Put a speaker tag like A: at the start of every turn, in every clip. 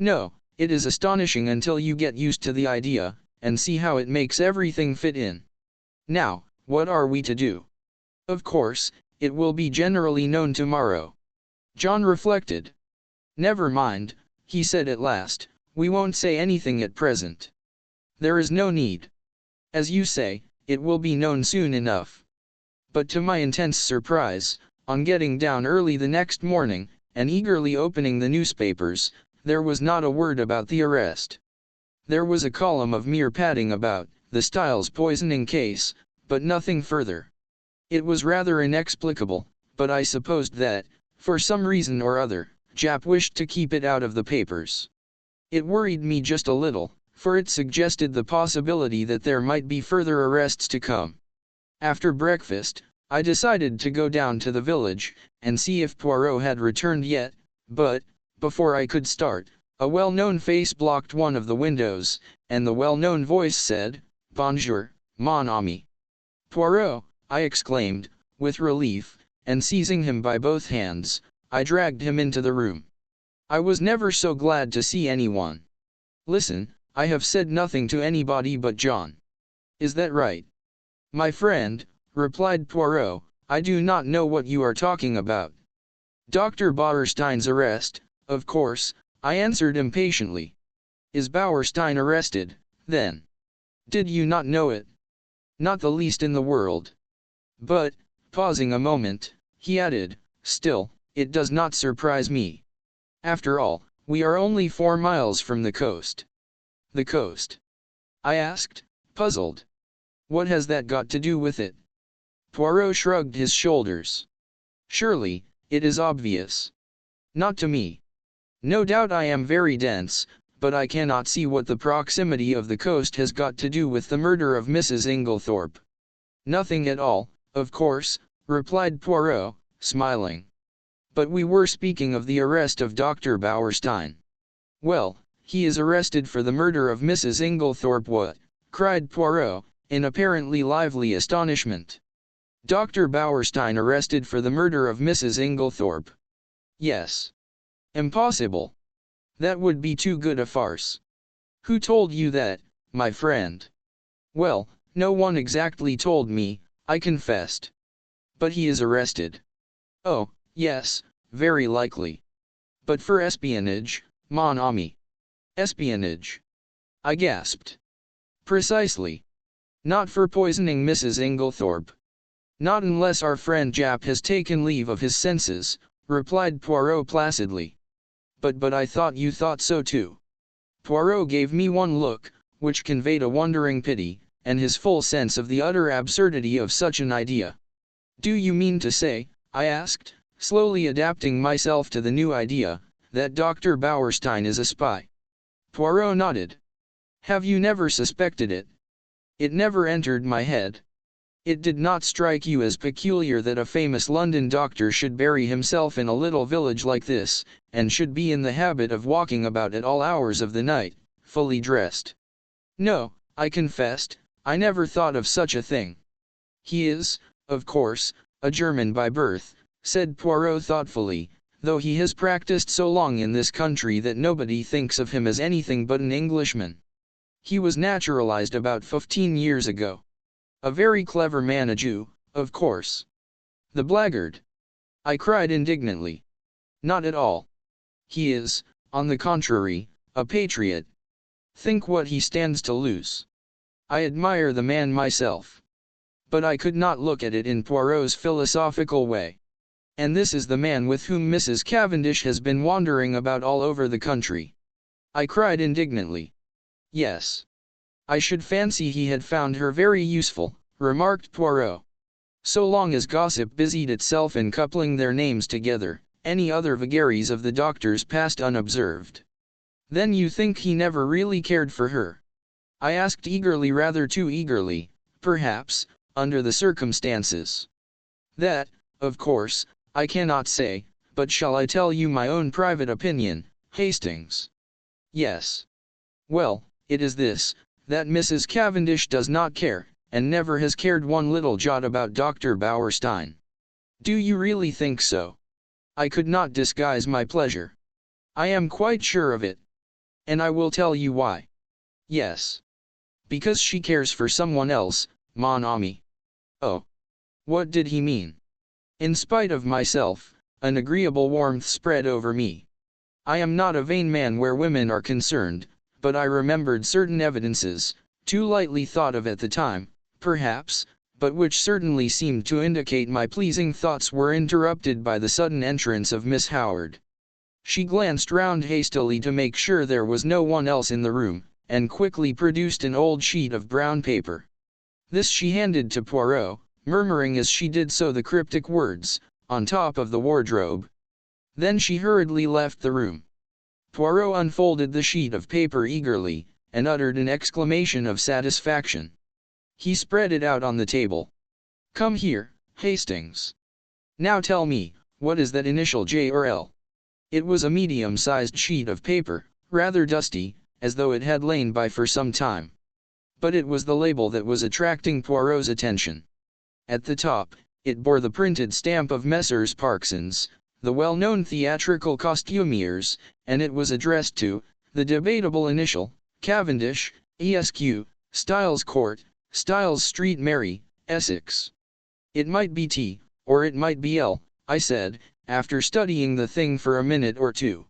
A: No, it is astonishing until you get used to the idea, and see how it makes everything fit in. Now, what are we to do? Of course, it will be generally known tomorrow. John reflected. Never mind, he said at last, we won't say anything at present. There is no need. As you say, it will be known soon enough. But to my intense surprise, on getting down early the next morning, and eagerly opening the newspapers, there was not a word about the arrest. There was a column of mere padding about the Styles poisoning case, but nothing further. It was rather inexplicable, but I supposed that, for some reason or other, Japp wished to keep it out of the papers. It worried me just a little, for it suggested the possibility that there might be further arrests to come. After breakfast, I decided to go down to the village, and see if Poirot had returned yet, but, before I could start, a well-known face blocked one of the windows, and the well-known voice said, "Bonjour, mon ami." "Poirot," I exclaimed, with relief, and seizing him by both hands, I dragged him into the room. I was never so glad to see anyone. "Listen, I have said nothing to anybody but John. Is that right?" "My friend," replied Poirot, "I do not know what you are talking about." "Dr. Bauerstein's arrest, of course," I answered impatiently. "Is Bauerstein arrested, then? Did you not know it?" "Not the least in the world. But," pausing a moment, he added, "still, it does not surprise me. After all, we are only 4 miles from the coast." "The coast?" I asked, puzzled. "What has that got to do with it?" Poirot shrugged his shoulders. "Surely, it is obvious." "Not to me. No doubt I am very dense, but I cannot see what the proximity of the coast has got to do with the murder of Mrs. Inglethorpe." "Nothing at all, of course," replied Poirot, smiling. "But we were speaking of the arrest of Dr. Bauerstein." "Well, he is arrested for the murder of Mrs. Inglethorpe." "What?" cried Poirot, in apparently lively astonishment. "Dr. Bauerstein arrested for the murder of Mrs. Inglethorpe?" "Yes." "Impossible. That would be too good a farce." "Who told you that, my friend?" "Well, no one exactly told me, I confessed." "But he is arrested." "Oh, yes, very likely. But for espionage, mon ami." "Espionage?" I gasped. "Precisely. Not for poisoning Mrs. Inglethorpe." "Not unless our friend Japp has taken leave of his senses," replied Poirot placidly. But I thought you thought so too." Poirot gave me one look, which conveyed a wondering pity, and his full sense of the utter absurdity of such an idea. "Do you mean to say," I asked, slowly adapting myself to the new idea, "that Dr. Bauerstein is a spy?" Poirot nodded. "Have you never suspected it?" "It never entered my head." "It did not strike you as peculiar that a famous London doctor should bury himself in a little village like this, and should be in the habit of walking about at all hours of the night, fully dressed?" "No," I confessed, "I never thought of such a thing." "He is, of course, a German by birth," said Poirot thoughtfully, "though he has practiced so long in this country that nobody thinks of him as anything but an Englishman. He was naturalized about 15 years ago. A very clever man, a Jew, of course." "The blackguard!" I cried indignantly. "Not at all. He is, on the contrary, a patriot. Think what he stands to lose. I admire the man myself." But I could not look at it in Poirot's philosophical way. "And this is the man with whom Mrs. Cavendish has been wandering about all over the country?" I cried indignantly. "Yes. I should fancy he had found her very useful," remarked Poirot. "So long as gossip busied itself in coupling their names together, any other vagaries of the doctor's passed unobserved." "Then you think he never really cared for her?" I asked eagerly, rather too eagerly, perhaps, under the circumstances. "That, of course, I cannot say, but shall I tell you my own private opinion, Hastings?" "Yes." "Well, it is this, that Mrs. Cavendish does not care, and never has cared one little jot about Dr. Bauerstein." "Do you really think so?" I could not disguise my pleasure. "I am quite sure of it. And I will tell you why. Yes. Because she cares for someone else, mon ami. Oh. What did he mean? In spite of myself, an agreeable warmth spread over me. I am not a vain man where women are concerned, but I remembered certain evidences, too lightly thought of at the time, perhaps, but which certainly seemed to indicate my pleasing thoughts were interrupted by the sudden entrance of Miss Howard. She glanced round hastily to make sure there was no one else in the room, and quickly produced an old sheet of brown paper. This she handed to Poirot, murmuring as she did so the cryptic words, "On top of the wardrobe." Then she hurriedly left the room. Poirot unfolded the sheet of paper eagerly, and uttered an exclamation of satisfaction. He spread it out on the table. "Come here, Hastings. Now tell me, what is that initial J or L?" It was a medium-sized sheet of paper, rather dusty, as though it had lain by for some time. But it was the label that was attracting Poirot's attention. At the top, it bore the printed stamp of Messrs. Parksons, the well-known theatrical costumiers, and it was addressed to the debatable initial, Cavendish, Esq, Styles Court, Styles Street, Mary, Essex. "It might be T, or it might be L," I said, after studying the thing for a minute or two.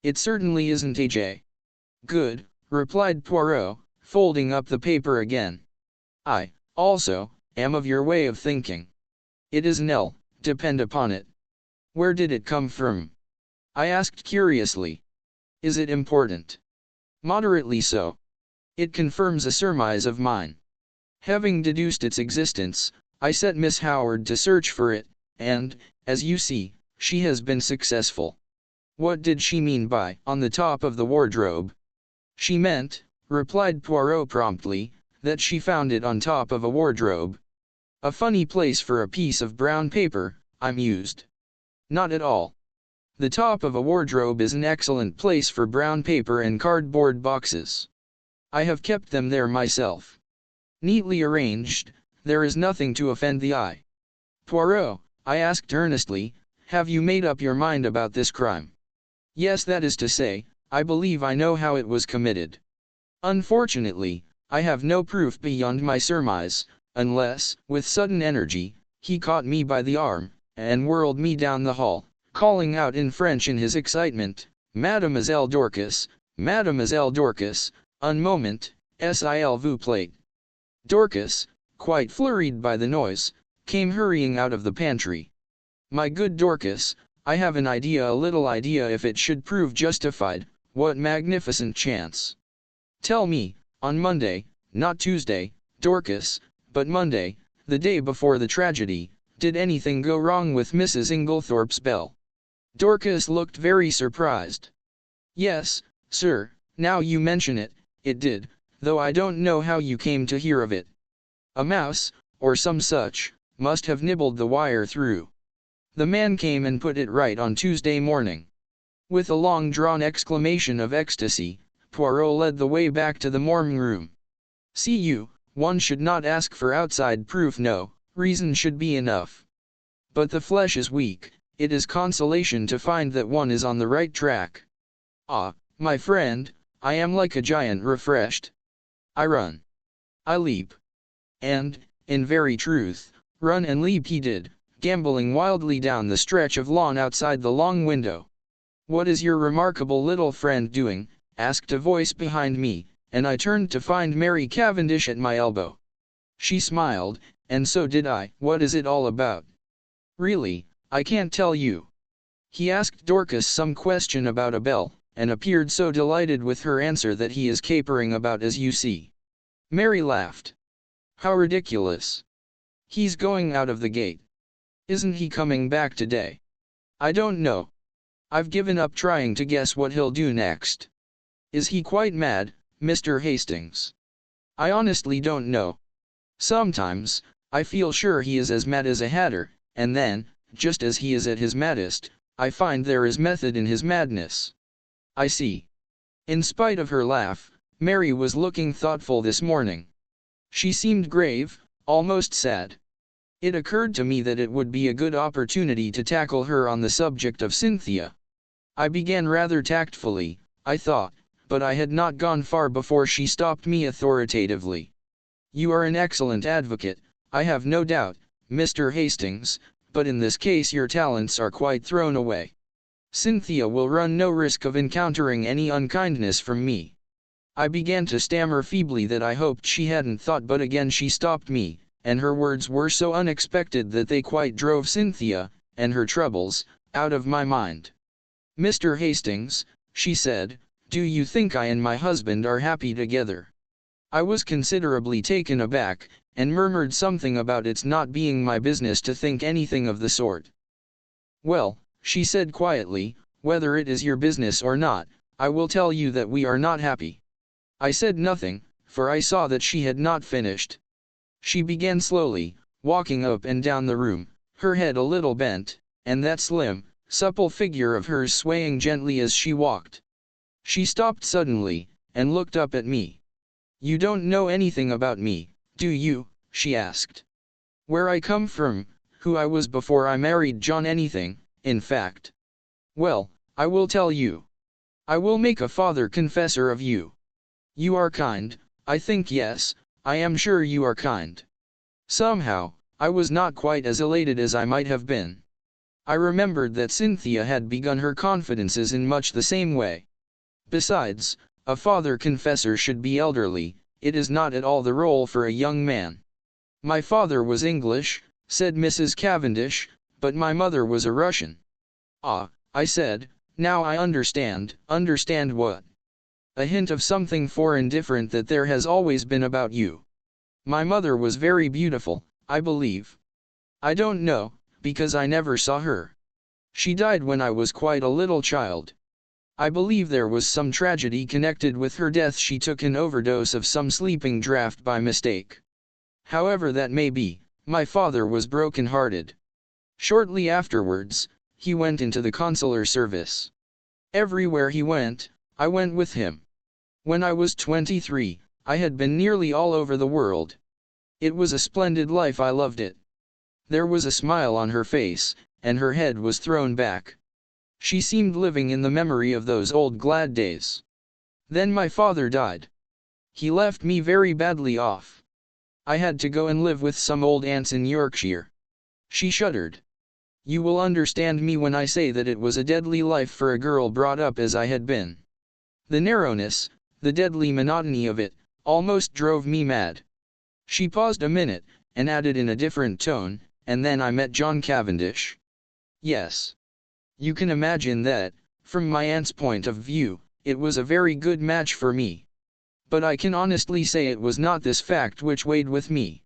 A: "It certainly isn't a J." "Good," replied Poirot, folding up the paper again. "I, also, am of your way of thinking. It is an L, depend upon it." "Where did it come from?" I asked curiously. "Is it important?" "Moderately so. It confirms a surmise of mine. Having deduced its existence, I set Miss Howard to search for it, and, as you see, she has been successful." "What did she mean by 'on the top of the wardrobe'?" "She meant," replied Poirot promptly, "that she found it on top of a wardrobe." "A funny place for a piece of brown paper," I mused. "Not at all. The top of a wardrobe is an excellent place for brown paper and cardboard boxes. I have kept them there myself. Neatly arranged, there is nothing to offend the eye." "Poirot," I asked earnestly, "have you made up your mind about this crime?" "Yes, that is to say, I believe I know how it was committed. Unfortunately, I have no proof beyond my surmise, unless," with sudden energy, he caught me by the arm, and whirled me down the hall, calling out in French in his excitement, "Mademoiselle Dorcas, Mademoiselle Dorcas, un moment, s'il vous plaît." Dorcas, quite flurried by the noise, came hurrying out of the pantry. "My good Dorcas, I have an idea, a little idea, if it should prove justified. What magnificent chance! Tell me, on Monday, not Tuesday, Dorcas, but Monday, the day before the tragedy, did anything go wrong with Mrs. Inglethorpe's bell?" Dorcas looked very surprised. "Yes, sir, now you mention it, it did, though I don't know how you came to hear of it. A mouse, or some such, must have nibbled the wire through. The man came and put it right on Tuesday morning." With a long-drawn exclamation of ecstasy, Poirot led the way back to the morning room. "See you, one should not ask for outside proof, no, reason should be enough. But the flesh is weak, it is consolation to find that one is on the right track. Ah, my friend, I am like a giant refreshed. I run. I leap." And, in very truth, run and leap he did, gambolling wildly down the stretch of lawn outside the long window. "What is your remarkable little friend doing?" asked a voice behind me, and I turned to find Mary Cavendish at my elbow. She smiled, and so did I. "What is it all about?" "Really, I can't tell you." He asked Dorcas some question about a bell, and appeared so delighted with her answer that he is capering about, as you see. Mary laughed. "How ridiculous. He's going out of the gate. Isn't he coming back today?" "I don't know. I've given up trying to guess what he'll do next." "Is he quite mad, Mr. Hastings?" "I honestly don't know. Sometimes, I feel sure he is as mad as a hatter, and then, just as he is at his maddest, I find there is method in his madness." "I see." In spite of her laugh, Mary was looking thoughtful this morning. She seemed grave, almost sad. It occurred to me that it would be a good opportunity to tackle her on the subject of Cynthia. I began rather tactfully, I thought, but I had not gone far before she stopped me authoritatively. "You are an excellent advocate, I have no doubt, Mr. Hastings, but in this case your talents are quite thrown away. Cynthia will run no risk of encountering any unkindness from me." I began to stammer feebly that I hoped she hadn't thought, but again she stopped me, and her words were so unexpected that they quite drove Cynthia, and her troubles, out of my mind. "Mr. Hastings," she said, "do you think I and my husband are happy together?" I was considerably taken aback, and murmured something about its not being my business to think anything of the sort. "Well," she said quietly, "whether it is your business or not, I will tell you that we are not happy." I said nothing, for I saw that she had not finished. She began slowly, walking up and down the room, her head a little bent, and that slim, supple figure of hers swaying gently as she walked. She stopped suddenly, and looked up at me. "You don't know anything about me, do you?" she asked. "Where I come from, who I was before I married John, anything, in fact? Well, I will tell you. I will make a father confessor of you. You are kind, I think. Yes, I am sure you are kind." Somehow, I was not quite as elated as I might have been. I remembered that Cynthia had begun her confidences in much the same way. Besides, a father confessor should be elderly, it is not at all the role for a young man. "My father was English," said Mrs. Cavendish, "but my mother was a Russian." "Ah," I said, "now I understand." "Understand what?" "A hint of something foreign, different, that there has always been about you. My mother was very beautiful, I believe." "I don't know, because I never saw her. She died when I was quite a little child. I believe there was some tragedy connected with her death. She took an overdose of some sleeping draught by mistake. However that may be, my father was broken-hearted. Shortly afterwards, he went into the consular service. Everywhere he went, I went with him. When I was 23, I had been nearly all over the world. It was a splendid life, I loved it." There was a smile on her face, and her head was thrown back. She seemed living in the memory of those old glad days. "Then my father died. He left me very badly off. I had to go and live with some old aunts in Yorkshire." She shuddered. "You will understand me when I say that it was a deadly life for a girl brought up as I had been. The narrowness, the deadly monotony of it, almost drove me mad." She paused a minute, and added in a different tone, "And then I met John Cavendish." "Yes. You can imagine that, from my aunt's point of view, it was a very good match for me. But I can honestly say it was not this fact which weighed with me.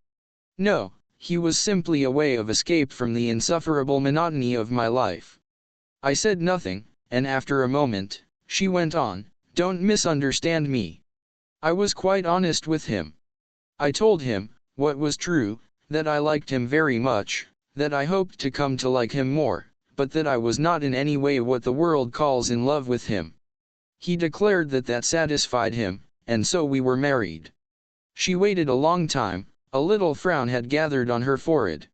A: No, he was simply a way of escape from the insufferable monotony of my life." I said nothing, and after a moment, she went on, "Don't misunderstand me. I was quite honest with him. I told him, what was true, that I liked him very much, that I hoped to come to like him more, but that I was not in any way what the world calls in love with him. He declared that that satisfied him, and so we were married." She waited a long time, a little frown had gathered on her forehead.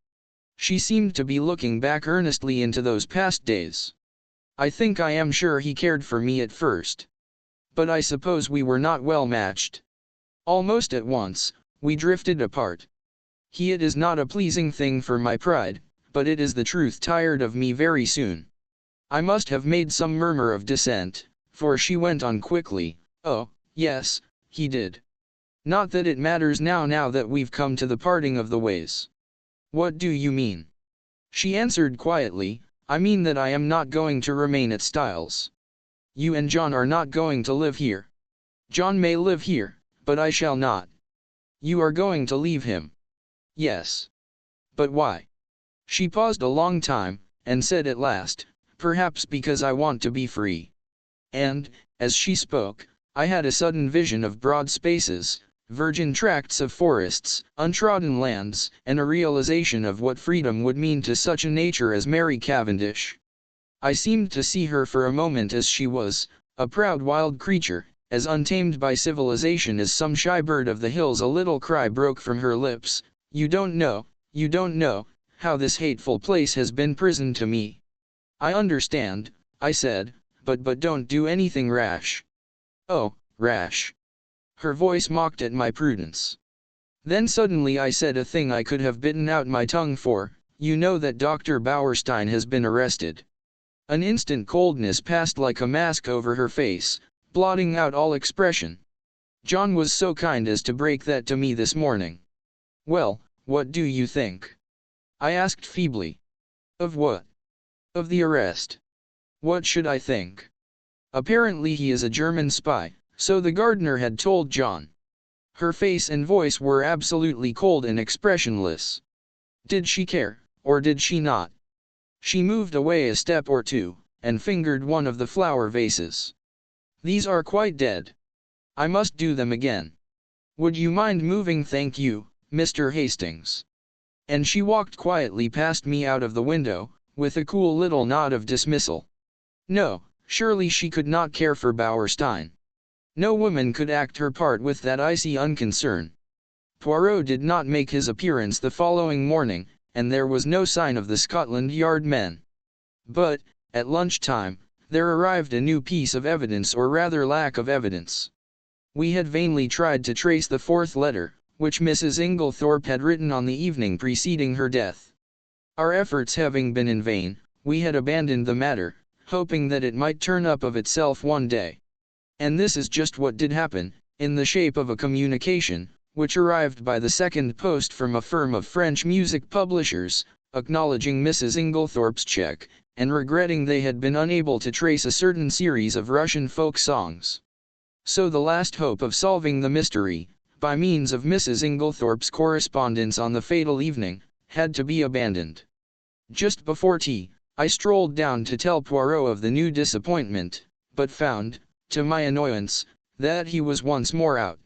A: She seemed to be looking back earnestly into those past days. "I think I am sure he cared for me at first. But I suppose we were not well matched. Almost at once, we drifted apart. It is not a pleasing thing for my pride, but it is the truth, tired of me very soon." I must have made some murmur of dissent, for she went on quickly, "Oh, yes, he did. Not that it matters now that we've come to the parting of the ways." "What do you mean?" She answered quietly, "I mean that I am not going to remain at Styles. You and John are not going to live here. John may live here, but I shall not." "You are going to leave him?" "Yes." "But why?" She paused a long time, and said at last, "Perhaps because I want to be free." And, as she spoke, I had a sudden vision of broad spaces, virgin tracts of forests, untrodden lands, and a realization of what freedom would mean to such a nature as Mary Cavendish. I seemed to see her for a moment as she was, a proud wild creature, as untamed by civilization as some shy bird of the hills. A little cry broke from her lips, you don't know, how this hateful place has been prison to me." "I understand," I said, but don't do anything rash." "Oh, rash. Her voice mocked at my prudence. Then suddenly I said a thing I could have bitten out my tongue for. You know that Dr. Bauerstein has been arrested. An instant coldness passed like a mask over her face, blotting out all expression. John was so kind as to break that to me this morning. Well, what do you think? I asked feebly. Of what? Of the arrest. What should I think? Apparently he is a German spy, so the gardener had told John. Her face and voice were absolutely cold and expressionless. Did she care, or did she not? She moved away a step or two, and fingered one of the flower vases. These are quite dead. I must do them again. Would you mind moving? Thank you, Mr. Hastings. And she walked quietly past me out of the window, with a cool little nod of dismissal. No, surely she could not care for Bauerstein. No woman could act her part with that icy unconcern. Poirot did not make his appearance the following morning, and there was no sign of the Scotland Yard men. But, at lunchtime, there arrived a new piece of evidence, or rather lack of evidence. We had vainly tried to trace the fourth letter, which Mrs. Inglethorpe had written on the evening preceding her death. Our efforts having been in vain, we had abandoned the matter, hoping that it might turn up of itself one day. And this is just what did happen, in the shape of a communication, which arrived by the second post from a firm of French music publishers, acknowledging Mrs. Inglethorpe's check, and regretting they had been unable to trace a certain series of Russian folk songs. So the last hope of solving the mystery, by means of Mrs. Inglethorpe's correspondence on the fatal evening, had to be abandoned. Just before tea, I strolled down to tell Poirot of the new disappointment, but found, to my annoyance, that he was once more out.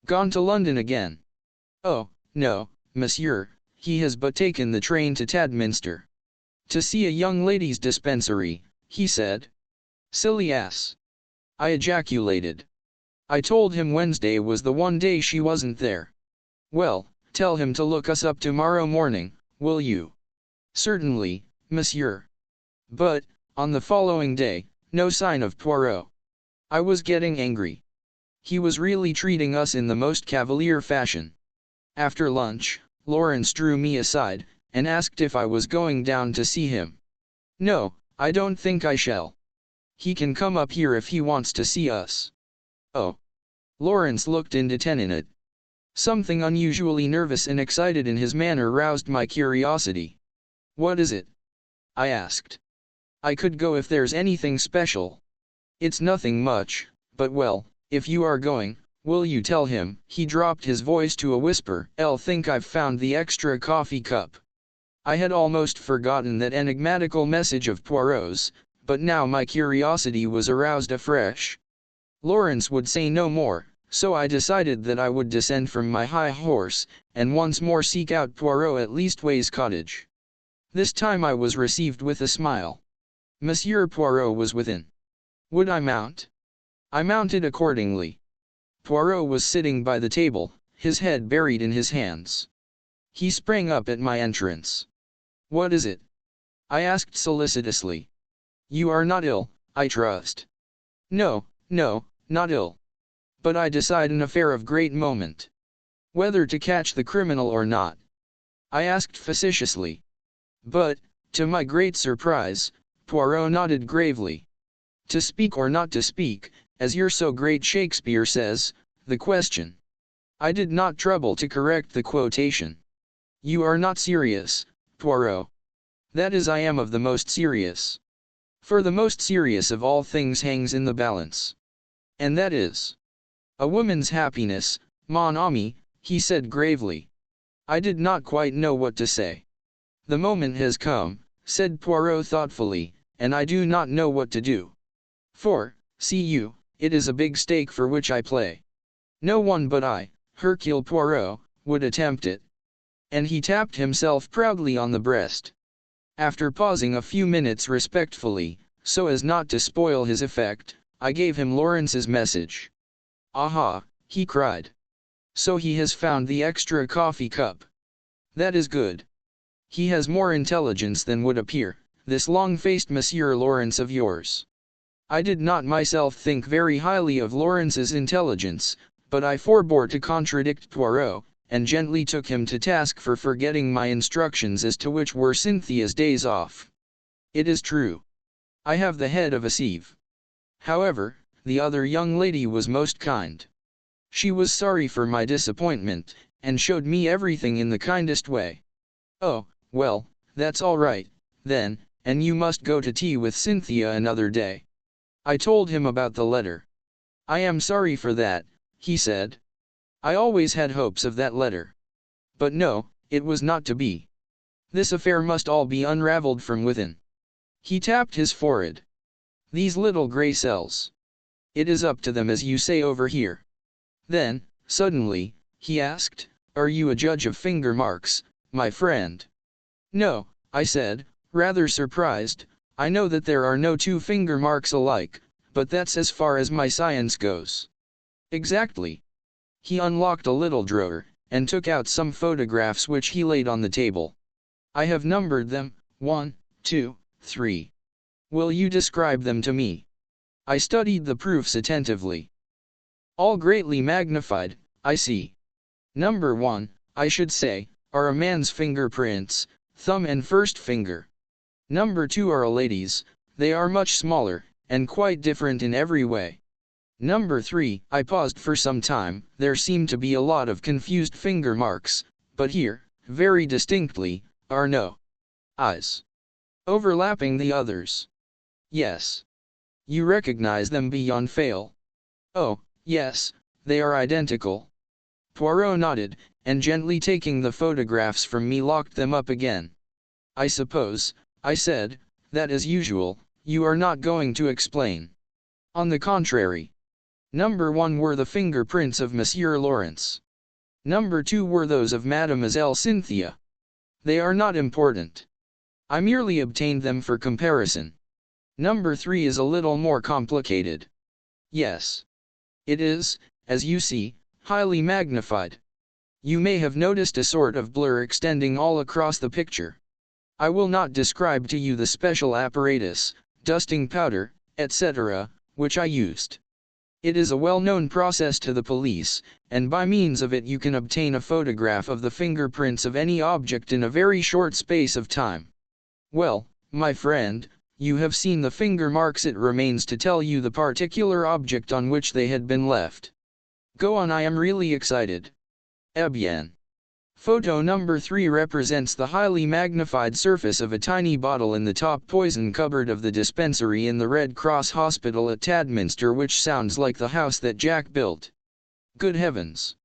A: Gone to London again. Oh, no, monsieur, he has but taken the train to Tadminster. To see a young ladies' dispensary, he said. Silly ass. I ejaculated. I told him Wednesday was the one day she wasn't there. Well, tell him to look us up tomorrow morning, will you? Certainly, monsieur. But, on the following day, no sign of Poirot. I was getting angry. He was really treating us in the most cavalier fashion. After lunch, Lawrence drew me aside, and asked if I was going down to see him. No, I don't think I shall. He can come up here if he wants to see us. Oh. Lawrence looked indignant. Something unusually nervous and excited in his manner roused my curiosity. What is it? I asked. I could go if there's anything special. It's nothing much, but well, if you are going, will you tell him? He dropped his voice to a whisper. I'll think I've found the extra coffee cup. I had almost forgotten that enigmatical message of Poirot's, but now my curiosity was aroused afresh. Lawrence would say no more, so I decided that I would descend from my high horse, and once more seek out Poirot at Leastways Cottage. This time I was received with a smile. Monsieur Poirot was within. Would I mount? I mounted accordingly. Poirot was sitting by the table, his head buried in his hands. He sprang up at my entrance. What is it? I asked solicitously. You are not ill, I trust. No, not ill. But I decide an affair of great moment. Whether to catch the criminal or not. I asked facetiously. But, to my great surprise, Poirot nodded gravely. To speak or not to speak, as your so great Shakespeare says, the question. I did not trouble to correct the quotation. You are not serious, Poirot. That is, I am of the most serious. For the most serious of all things hangs in the balance. And that is a woman's happiness, mon ami, he said gravely. I did not quite know what to say. The moment has come, said Poirot thoughtfully, and I do not know what to do. For, see you, it is a big stake for which I play. No one but I, Hercule Poirot, would attempt it. And he tapped himself proudly on the breast. After pausing a few minutes respectfully, so as not to spoil his effect, I gave him Lawrence's message. Aha, he cried. So he has found the extra coffee cup. That is good. He has more intelligence than would appear, this long-faced Monsieur Lawrence of yours. I did not myself think very highly of Lawrence's intelligence, but I forbore to contradict Poirot, and gently took him to task for forgetting my instructions as to which were Cynthia's days off. It is true. I have the head of a sieve. However, the other young lady was most kind. She was sorry for my disappointment, and showed me everything in the kindest way. Oh, well, that's all right, then, and you must go to tea with Cynthia another day. I told him about the letter. I am sorry for that, he said. I always had hopes of that letter. But no, it was not to be. This affair must all be unraveled from within. He tapped his forehead. These little gray cells. It is up to them as you say over here. Then, suddenly, he asked, "Are you a judge of finger marks, my friend?" "No," I said, rather surprised. "I know that there are no two finger marks alike, but that's as far as my science goes." "Exactly." He unlocked a little drawer, and took out some photographs which he laid on the table. "I have numbered them, 1, 2, 3. Will you describe them to me?" I studied the proofs attentively. "All greatly magnified, I see. Number 1, I should say, are a man's fingerprints, thumb and first finger. Number 2 are a lady's, they are much smaller, and quite different in every way. Number 3, I paused for some time, there seemed to be a lot of confused finger marks, but here, very distinctly, are no eyes overlapping the others." "Yes. You recognize them beyond fail?" "Oh, yes, they are identical." Poirot nodded, and gently taking the photographs from me locked them up again. "I suppose," I said, "that as usual, you are not going to explain." "On the contrary. Number 1 were the fingerprints of Monsieur Lawrence. Number 2 were those of Mademoiselle Cynthia. They are not important. I merely obtained them for comparison. Number 3 is a little more complicated." "Yes. It is, as you see, highly magnified. You may have noticed a sort of blur extending all across the picture. I will not describe to you the special apparatus, dusting powder, etc., which I used. It is a well-known process to the police, and by means of it you can obtain a photograph of the fingerprints of any object in a very short space of time. Well, my friend, you have seen the finger marks. It remains to tell you the particular object on which they had been left. Go on, I am really excited." "Eh bien. Photo number 3 represents the highly magnified surface of a tiny bottle in the top poison cupboard of the dispensary in the Red Cross Hospital at Tadminster, which sounds like the house that Jack built." "Good heavens!"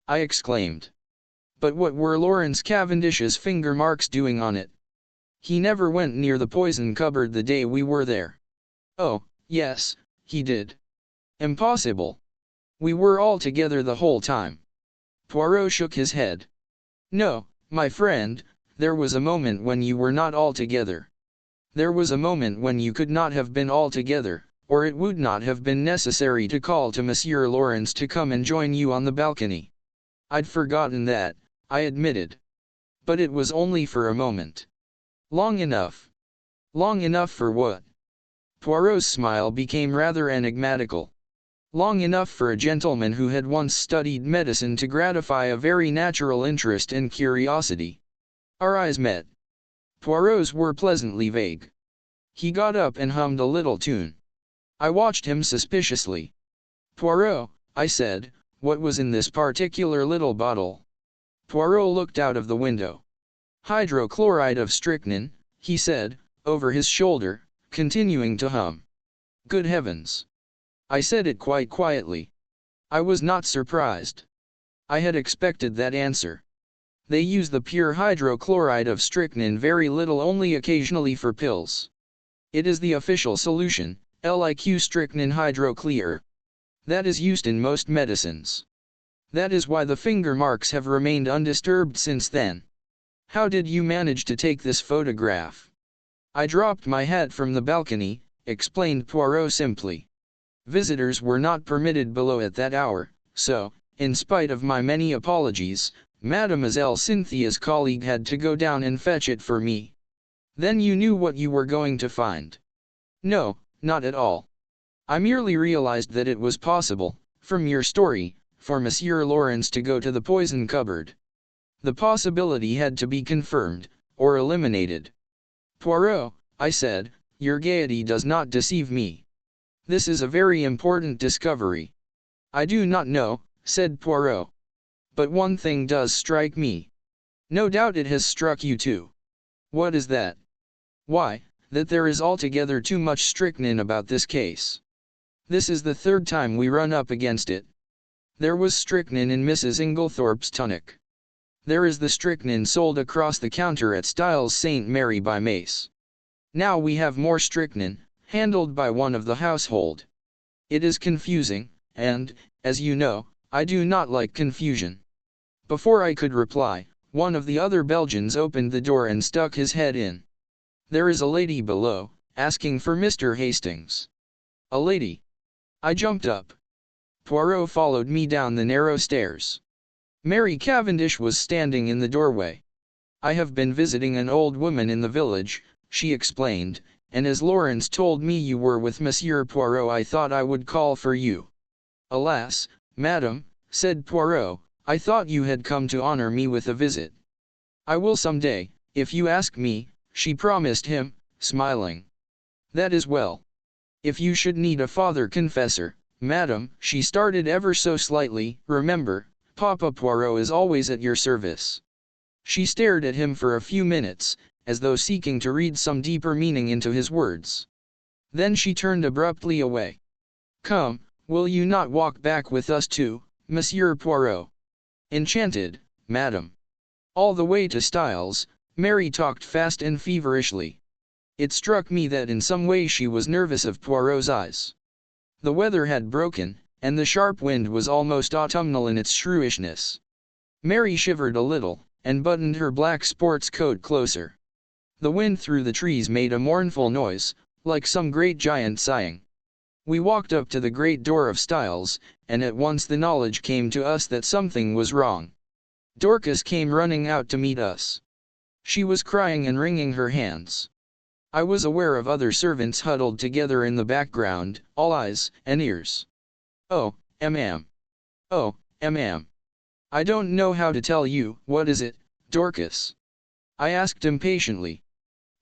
A: I exclaimed. "But what were Lawrence Cavendish's finger marks doing on it? He never went near the poison cupboard the day we were there." "Oh, yes, he did." "Impossible. We were all together the whole time." Poirot shook his head. "No, my friend, there was a moment when you were not all together. There was a moment when you could not have been all together, or it would not have been necessary to call to Monsieur Lawrence to come and join you on the balcony." "I'd forgotten that," I admitted. "But it was only for a moment." "Long enough." "Long enough for what?" Poirot's smile became rather enigmatical. "Long enough for a gentleman who had once studied medicine to gratify a very natural interest and curiosity." Our eyes met. Poirot's were pleasantly vague. He got up and hummed a little tune. I watched him suspiciously. "Poirot," I said, "what was in this particular little bottle?" Poirot looked out of the window. "Hydrochloride of strychnine," he said, over his shoulder, continuing to hum. "Good heavens!" I said it quite quietly. I was not surprised. I had expected that answer. They use the pure hydrochloride of strychnine very little, only occasionally for pills. It is the official solution, liq strychnine hydroclear. That is used in most medicines. That is why the finger marks have remained undisturbed since then. How did you manage to take this photograph?" "I dropped my hat from the balcony," explained Poirot simply. "Visitors were not permitted below at that hour, so, in spite of my many apologies, Mademoiselle Cynthia's colleague had to go down and fetch it for me." "Then you knew what you were going to find?" "No, not at all. I merely realized that it was possible, from your story, for Monsieur Lawrence to go to the poison cupboard. The possibility had to be confirmed, or eliminated. Poirot, I said, your gaiety does not deceive me. This is a very important discovery. I do not know, said Poirot. But one thing does strike me. No doubt it has struck you too. What is that? Why, that there is altogether too much strychnine about this case. This is the third time we run up against it. There was strychnine in Mrs. Inglethorpe's tonic. There is the strychnine sold across the counter at Styles St. Mary by Mace. Now we have more strychnine, handled by one of the household. It is confusing, and, as you know, I do not like confusion. Before I could reply, one of the other Belgians opened the door and stuck his head in. There is a lady below, asking for Mr. Hastings. A lady. I jumped up. Poirot followed me down the narrow stairs. Mary Cavendish was standing in the doorway. I have been visiting an old woman in the village, she explained, and as Lawrence told me you were with Monsieur Poirot, I thought I would call for you. Alas, madam, said Poirot, I thought you had come to honor me with a visit. I will some day, if you ask me, she promised him, smiling. That is well. If you should need a father confessor, madam, she started ever so slightly, remember, Papa Poirot is always at your service. She stared at him for a few minutes, as though seeking to read some deeper meaning into his words. Then she turned abruptly away. Come, will you not walk back with us too, Monsieur Poirot? Enchanted, madam. All the way to Styles, Mary talked fast and feverishly. It struck me that in some way she was nervous of Poirot's eyes. The weather had broken, and the sharp wind was almost autumnal in its shrewishness. Mary shivered a little, and buttoned her black sports coat closer. The wind through the trees made a mournful noise, like some great giant sighing. We walked up to the great door of Styles, and at once the knowledge came to us that something was wrong. Dorcas came running out to meet us. She was crying and wringing her hands. I was aware of other servants huddled together in the background, all eyes and ears. Oh, ma'am. Oh, ma'am. I don't know how to tell you. What is it, Dorcas? I asked impatiently.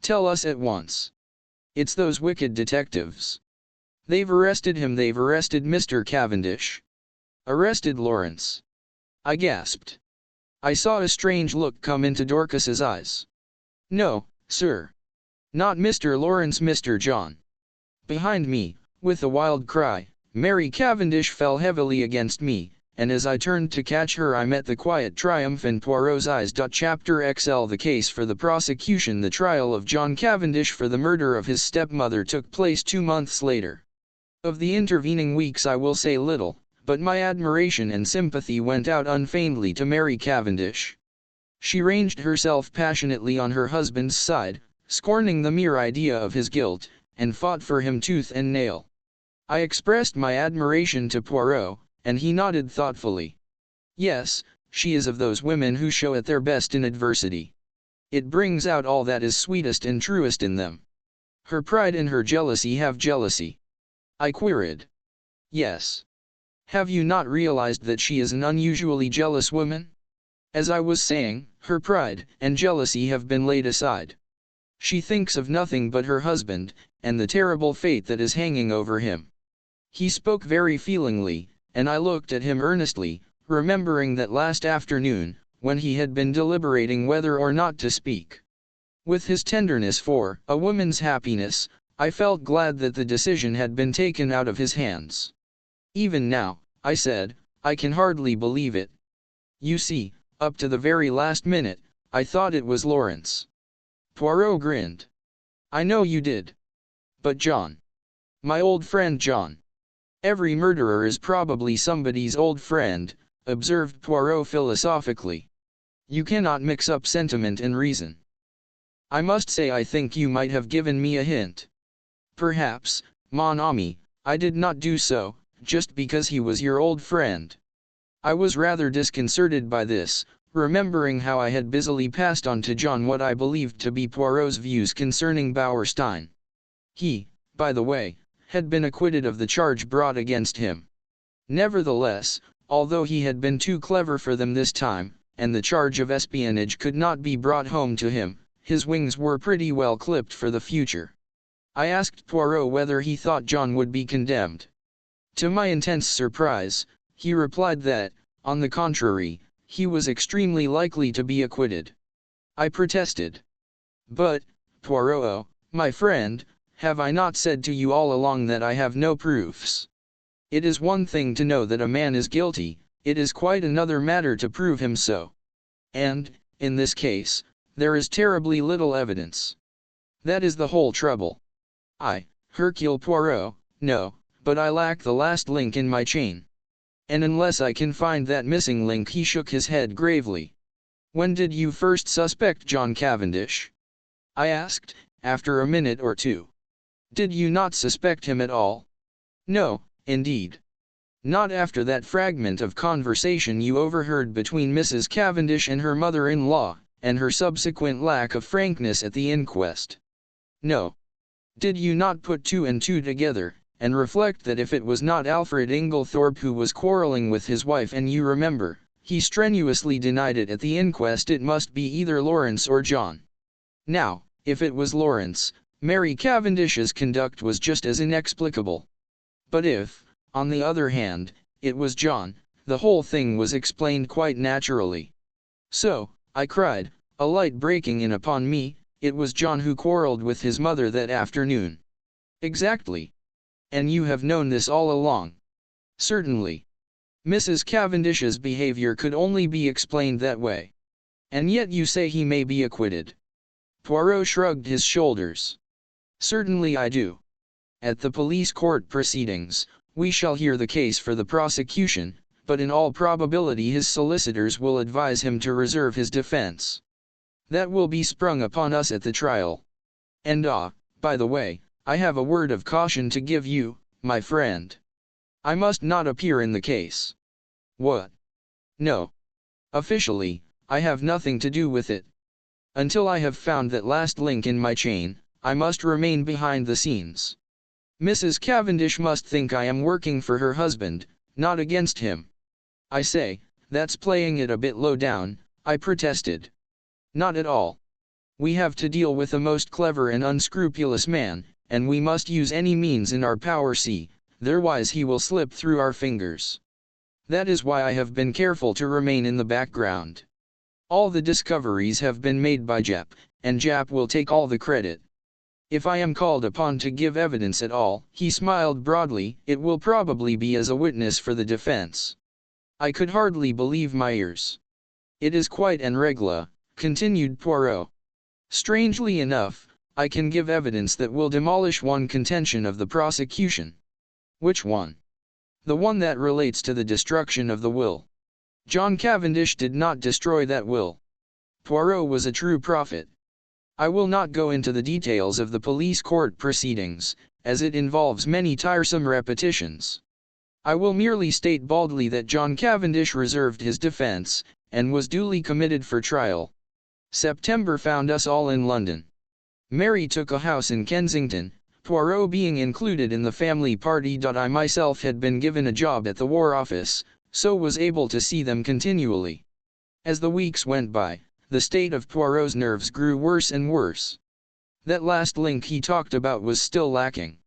A: Tell us at once. It's those wicked detectives. They've arrested him. They've arrested Mr. Cavendish. Arrested Lawrence. I gasped. I saw a strange look come into Dorcas's eyes. No, sir. Not Mr. Lawrence, Mr. John. Behind me, with a wild cry, Mary Cavendish fell heavily against me, and as I turned to catch her I met the quiet triumph in Poirot's eyes. Chapter XL The case for the prosecution. The trial of John Cavendish for the murder of his stepmother took place 2 months later. Of the intervening weeks I will say little, but my admiration and sympathy went out unfeignedly to Mary Cavendish. She ranged herself passionately on her husband's side, scorning the mere idea of his guilt, and fought for him tooth and nail. I expressed my admiration to Poirot, and he nodded thoughtfully. Yes, she is of those women who show at their best in adversity. It brings out all that is sweetest and truest in them. Her pride and her jealousy have jealousy. I queried. Yes. Have you not realized that she is an unusually jealous woman? As I was saying, her pride and jealousy have been laid aside. She thinks of nothing but her husband, and the terrible fate that is hanging over him. He spoke very feelingly, and I looked at him earnestly, remembering that last afternoon, when he had been deliberating whether or not to speak. With his tenderness for a woman's happiness, I felt glad that the decision had been taken out of his hands. Even now, I said, I can hardly believe it. You see, up to the very last minute, I thought it was Lawrence. Poirot grinned. I know you did. But John. My old friend John. Every murderer is probably somebody's old friend, observed Poirot philosophically. You cannot mix up sentiment and reason. I must say I think you might have given me a hint. Perhaps, mon ami, I did not do so, just because he was your old friend. I was rather disconcerted by this, remembering how I had busily passed on to John what I believed to be Poirot's views concerning Bauerstein. He, by the way, had been acquitted of the charge brought against him. Nevertheless, although he had been too clever for them this time, and the charge of espionage could not be brought home to him, his wings were pretty well clipped for the future. I asked Poirot whether he thought John would be condemned. To my intense surprise, he replied that, on the contrary, he was extremely likely to be acquitted. I protested. But, Poirot, my friend, have I not said to you all along that I have no proofs? It is one thing to know that a man is guilty, it is quite another matter to prove him so. And, in this case, there is terribly little evidence. That is the whole trouble. Hercule Poirot, no, but I lack the last link in my chain. And unless I can find that missing link, he shook his head gravely. When did you first suspect John Cavendish? I asked, after a minute or two. Did you not suspect him at all? No, indeed. Not after that fragment of conversation you overheard between Mrs. Cavendish and her mother-in-law, and her subsequent lack of frankness at the inquest. No. Did you not put two and two together, and reflect that if it was not Alfred Inglethorpe who was quarreling with his wife, and you remember, he strenuously denied it at the inquest, it must be either Lawrence or John. Now, if it was Lawrence, Mary Cavendish's conduct was just as inexplicable. But if, on the other hand, it was John, the whole thing was explained quite naturally. So, I cried, a light breaking in upon me, it was John who quarreled with his mother that afternoon. Exactly. And you have known this all along? Certainly. Mrs. Cavendish's behavior could only be explained that way. And yet you say he may be acquitted. Poirot shrugged his shoulders. Certainly I do. At the police court proceedings, we shall hear the case for the prosecution, but in all probability his solicitors will advise him to reserve his defense. That will be sprung upon us at the trial. And by the way, I have a word of caution to give you, my friend. I must not appear in the case. What? No. Officially, I have nothing to do with it. Until I have found that last link in my chain, I must remain behind the scenes. Mrs. Cavendish must think I am working for her husband, not against him. I say, that's playing it a bit low down, I protested. Not at all. We have to deal with a most clever and unscrupulous man, and we must use any means in our power, otherwise he will slip through our fingers. That is why I have been careful to remain in the background. All the discoveries have been made by Japp, and Japp will take all the credit. If I am called upon to give evidence at all, he smiled broadly, it will probably be as a witness for the defense. I could hardly believe my ears. It is quite en règle, continued Poirot. Strangely enough, I can give evidence that will demolish one contention of the prosecution. Which one? The one that relates to the destruction of the will. John Cavendish did not destroy that will. Poirot was a true prophet. I will not go into the details of the police court proceedings, as it involves many tiresome repetitions. I will merely state baldly that John Cavendish reserved his defense, and was duly committed for trial. September found us all in London. Mary took a house in Kensington, Poirot being included in the family party. I myself had been given a job at the War Office, so was able to see them continually. As the weeks went by, the state of Poirot's nerves grew worse and worse. That last link he talked about was still lacking.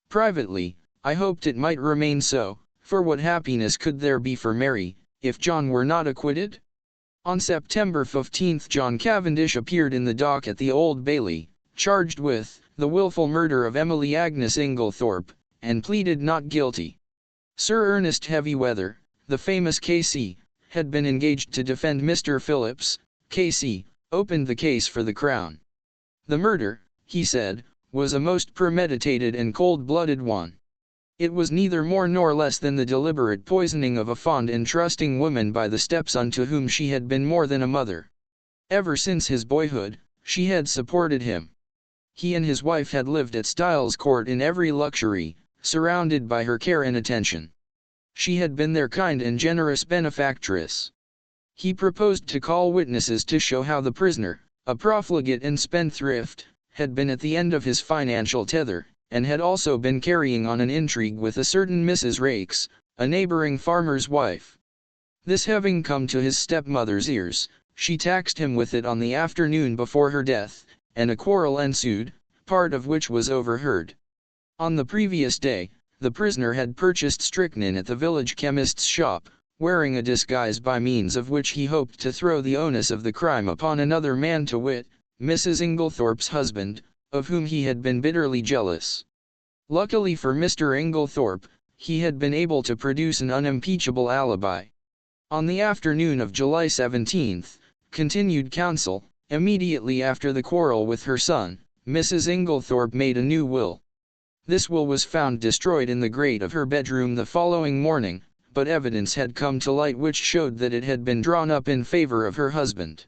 A: Privately, I hoped it might remain so, for what happiness could there be for Mary, if John were not acquitted? On September 15 John Cavendish appeared in the dock at the Old Bailey, charged with the wilful murder of Emily Agnes Inglethorpe, and pleaded not guilty. Sir Ernest Heavyweather, the famous K.C., had been engaged to defend Mr. Phillips, K.C., opened the case for the Crown. The murder, he said, was a most premeditated and cold-blooded one. It was neither more nor less than the deliberate poisoning of a fond and trusting woman by the stepson to whom she had been more than a mother. Ever since his boyhood, she had supported him. He and his wife had lived at Styles Court in every luxury, surrounded by her care and attention. She had been their kind and generous benefactress. He proposed to call witnesses to show how the prisoner, a profligate and spendthrift, had been at the end of his financial tether, and had also been carrying on an intrigue with a certain Mrs. Raikes, a neighboring farmer's wife. This having come to his stepmother's ears, she taxed him with it on the afternoon before her death, and a quarrel ensued, part of which was overheard. On the previous day, the prisoner had purchased strychnine at the village chemist's shop, wearing a disguise by means of which he hoped to throw the onus of the crime upon another man, to wit, Mrs. Inglethorpe's husband, of whom he had been bitterly jealous. Luckily for Mr. Inglethorpe, he had been able to produce an unimpeachable alibi. On the afternoon of July 17th, continued counsel, immediately after the quarrel with her son, Mrs. Inglethorpe made a new will. This will was found destroyed in the grate of her bedroom the following morning, but evidence had come to light which showed that it had been drawn up in favor of her husband.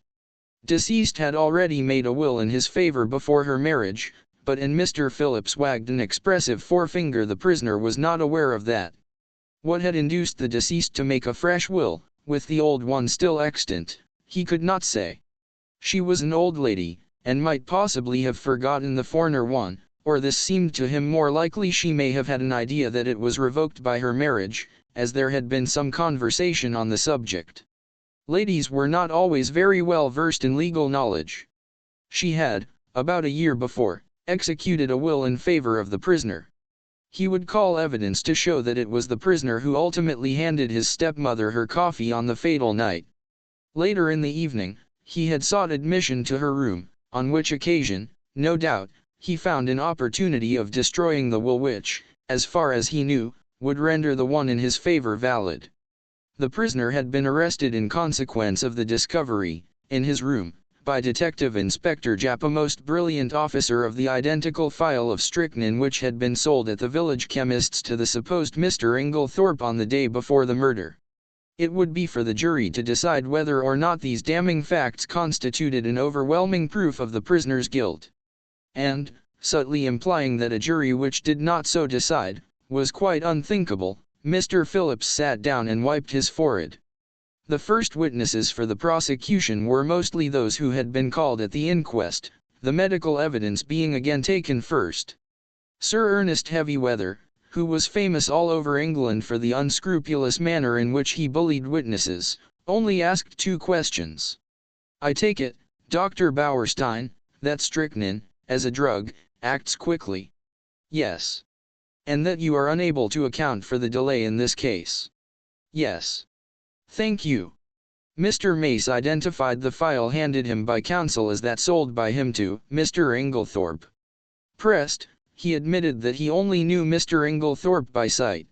A: Deceased had already made a will in his favor before her marriage, but in Mr. Phillips wagged an expressive forefinger. The prisoner was not aware of that. What had induced the deceased to make a fresh will, with the old one still extant, he could not say. She was an old lady, and might possibly have forgotten the former one, or this seemed to him more likely she may have had an idea that it was revoked by her marriage, as there had been some conversation on the subject. Ladies were not always very well versed in legal knowledge. She had, about a year before, executed a will in favor of the prisoner. He would call evidence to show that it was the prisoner who ultimately handed his stepmother her coffee on the fatal night. Later in the evening, he had sought admission to her room, on which occasion, no doubt, he found an opportunity of destroying the will which, as far as he knew, would render the one in his favor valid. The prisoner had been arrested in consequence of the discovery, in his room, by Detective Inspector Japp, a most brilliant officer of the identical phial of strychnine which had been sold at the village chemist's to the supposed Mr. Inglethorpe on the day before the murder. It would be for the jury to decide whether or not these damning facts constituted an overwhelming proof of the prisoner's guilt. And, subtly implying that a jury which did not so decide, was quite unthinkable, Mr. Phillips sat down and wiped his forehead. The first witnesses for the prosecution were mostly those who had been called at the inquest, the medical evidence being again taken first. Sir Ernest Heavyweather, who was famous all over England for the unscrupulous manner in which he bullied witnesses, only asked 2 questions. I take it, Dr. Bauerstein, that strychnine, as a drug, acts quickly. Yes. And that you are unable to account for the delay in this case. Yes. Thank you. Mr. Mace identified the phial handed him by counsel as that sold by him to Mr. Inglethorpe. Pressed, he admitted that he only knew Mr. Inglethorpe by sight.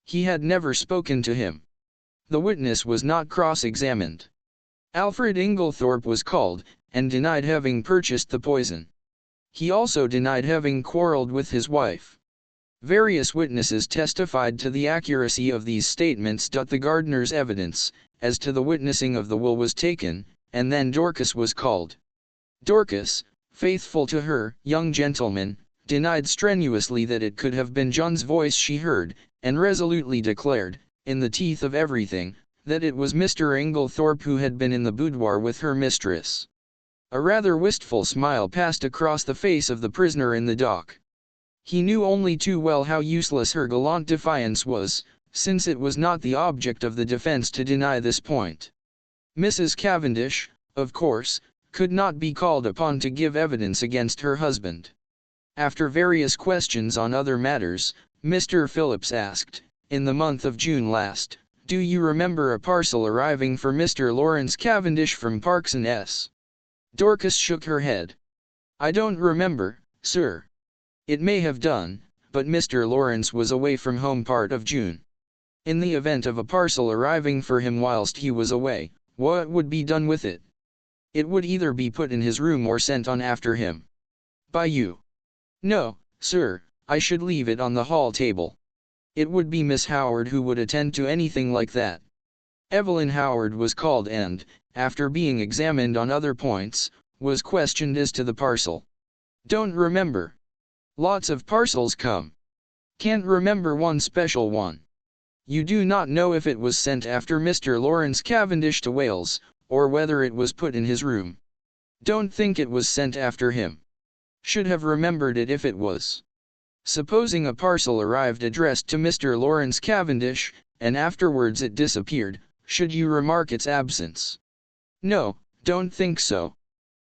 A: He had never spoken to him. The witness was not cross-examined. Alfred Inglethorpe was called, and denied having purchased the poison. He also denied having quarreled with his wife. Various witnesses testified to the accuracy of these statements. The gardener's evidence, as to the witnessing of the will, was taken, and then Dorcas was called. Dorcas, faithful to her young gentleman, denied strenuously that it could have been John's voice she heard, and resolutely declared, in the teeth of everything, that it was Mr. Inglethorpe who had been in the boudoir with her mistress. A rather wistful smile passed across the face of the prisoner in the dock. He knew only too well how useless her gallant defiance was, since it was not the object of the defense to deny this point. Mrs. Cavendish, of course, could not be called upon to give evidence against her husband. After various questions on other matters, Mr. Phillips asked, "In the month of June last, do you remember a parcel arriving for Mr. Lawrence Cavendish from Parkson S?" Dorcas shook her head. "I don't remember, sir. It may have done, but Mr. Lawrence was away from home part of June. In the event of a parcel arriving for him whilst he was away, what would be done with it? It would either be put in his room or sent on after him. By you?" "No, sir, I should leave it on the hall table. It would be Miss Howard who would attend to anything like that." Evelyn Howard was called and, after being examined on other points, was questioned as to the parcel. "Don't remember. Lots of parcels come. Can't remember one special one. You do not know if it was sent after Mr. Lawrence Cavendish to Wales, or whether it was put in his room?" "Don't think it was sent after him. Should have remembered it if it was." Supposing a parcel arrived addressed to Mr. Lawrence Cavendish, and afterwards it disappeared, should you remark its absence? No, don't think so.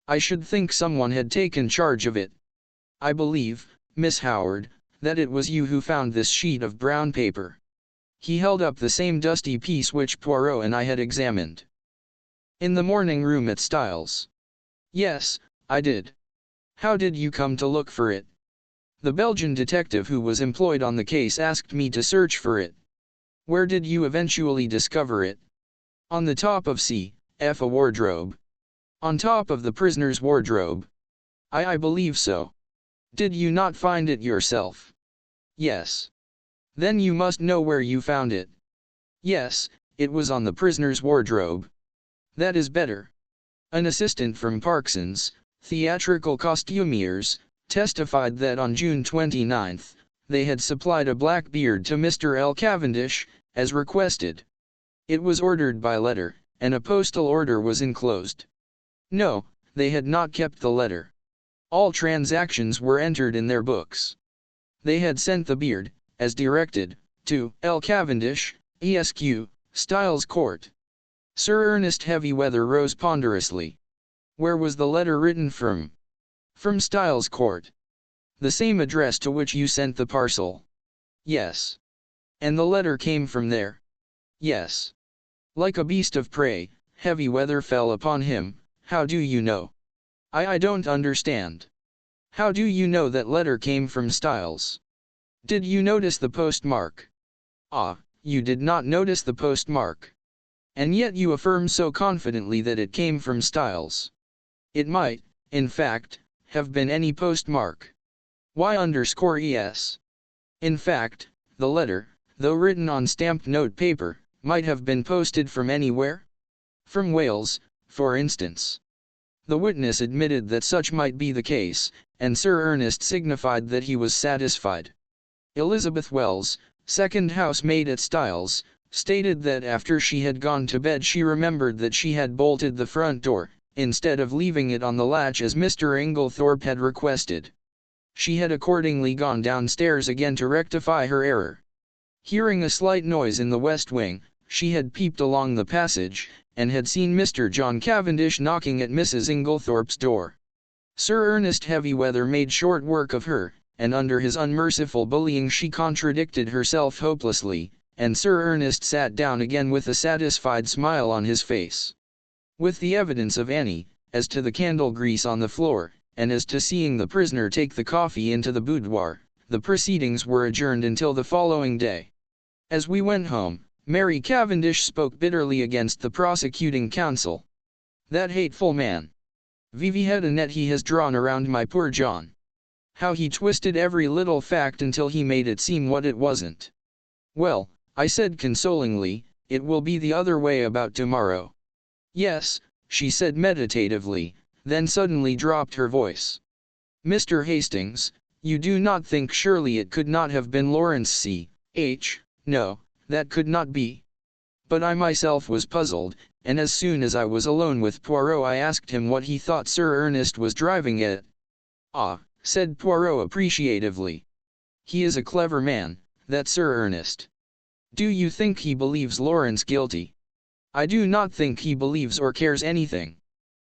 A: I should think someone had taken charge of it. I believe, Miss Howard, that it was you who found this sheet of brown paper. He held up the same dusty piece which Poirot and I had examined. In the morning room at Styles. Yes, I did. How did you come to look for it? The Belgian detective who was employed on the case asked me to search for it. Where did you eventually discover it? On the top of a wardrobe. On top of the prisoner's wardrobe. I believe so. Did you not find it yourself? Yes. Then you must know where you found it. Yes, it was on the prisoner's wardrobe. That is better. An assistant from Parkson's, theatrical costumiers, testified that on June 29, they had supplied a black beard to Mr. L. Cavendish, as requested. It was ordered by letter, and a postal order was enclosed. No, they had not kept the letter. All transactions were entered in their books. They had sent the beard, as directed, to L. Cavendish, Esq., Styles Court. Sir Ernest Heavyweather rose ponderously. Where was the letter written from? From Styles Court. The same address to which you sent the parcel? Yes. And the letter came from there? Yes. Like a beast of prey, Heavyweather fell upon him. How do you know? I don't understand. How do you know that letter came from Styles? Did you notice the postmark? Ah, you did not notice the postmark. And yet you affirm so confidently that it came from Styles. It might, in fact, have been any postmark. Y_es. In fact, the letter, though written on stamped note paper, might have been posted from anywhere? From Wales, for instance. The witness admitted that such might be the case, and Sir Ernest signified that he was satisfied. Elizabeth Wells, second housemaid at Styles, stated that after she had gone to bed she remembered that she had bolted the front door, instead of leaving it on the latch as Mr. Inglethorpe had requested. She had accordingly gone downstairs again to rectify her error. Hearing a slight noise in the west wing, she had peeped along the passage, and had seen Mr. John Cavendish knocking at Mrs. Inglethorpe's door. Sir Ernest Heavyweather made short work of her, and under his unmerciful bullying she contradicted herself hopelessly, and Sir Ernest sat down again with a satisfied smile on his face. With the evidence of Annie, as to the candle grease on the floor, and as to seeing the prisoner take the coffee into the boudoir, the proceedings were adjourned until the following day. As we went home, Mary Cavendish spoke bitterly against the prosecuting counsel. That hateful man. Vivi had a net he has drawn around my poor John. How he twisted every little fact until he made it seem what it wasn't. Well, I said consolingly, it will be the other way about tomorrow. Yes, she said meditatively, then suddenly dropped her voice. Mr. Hastings, you do not think surely it could not have been Lawrence C.H., no, that could not be. But I myself was puzzled, and as soon as I was alone with Poirot I asked him what he thought Sir Ernest was driving at. Ah, said Poirot appreciatively. He is a clever man, that Sir Ernest. Do you think he believes Lawrence guilty? I do not think he believes or cares anything.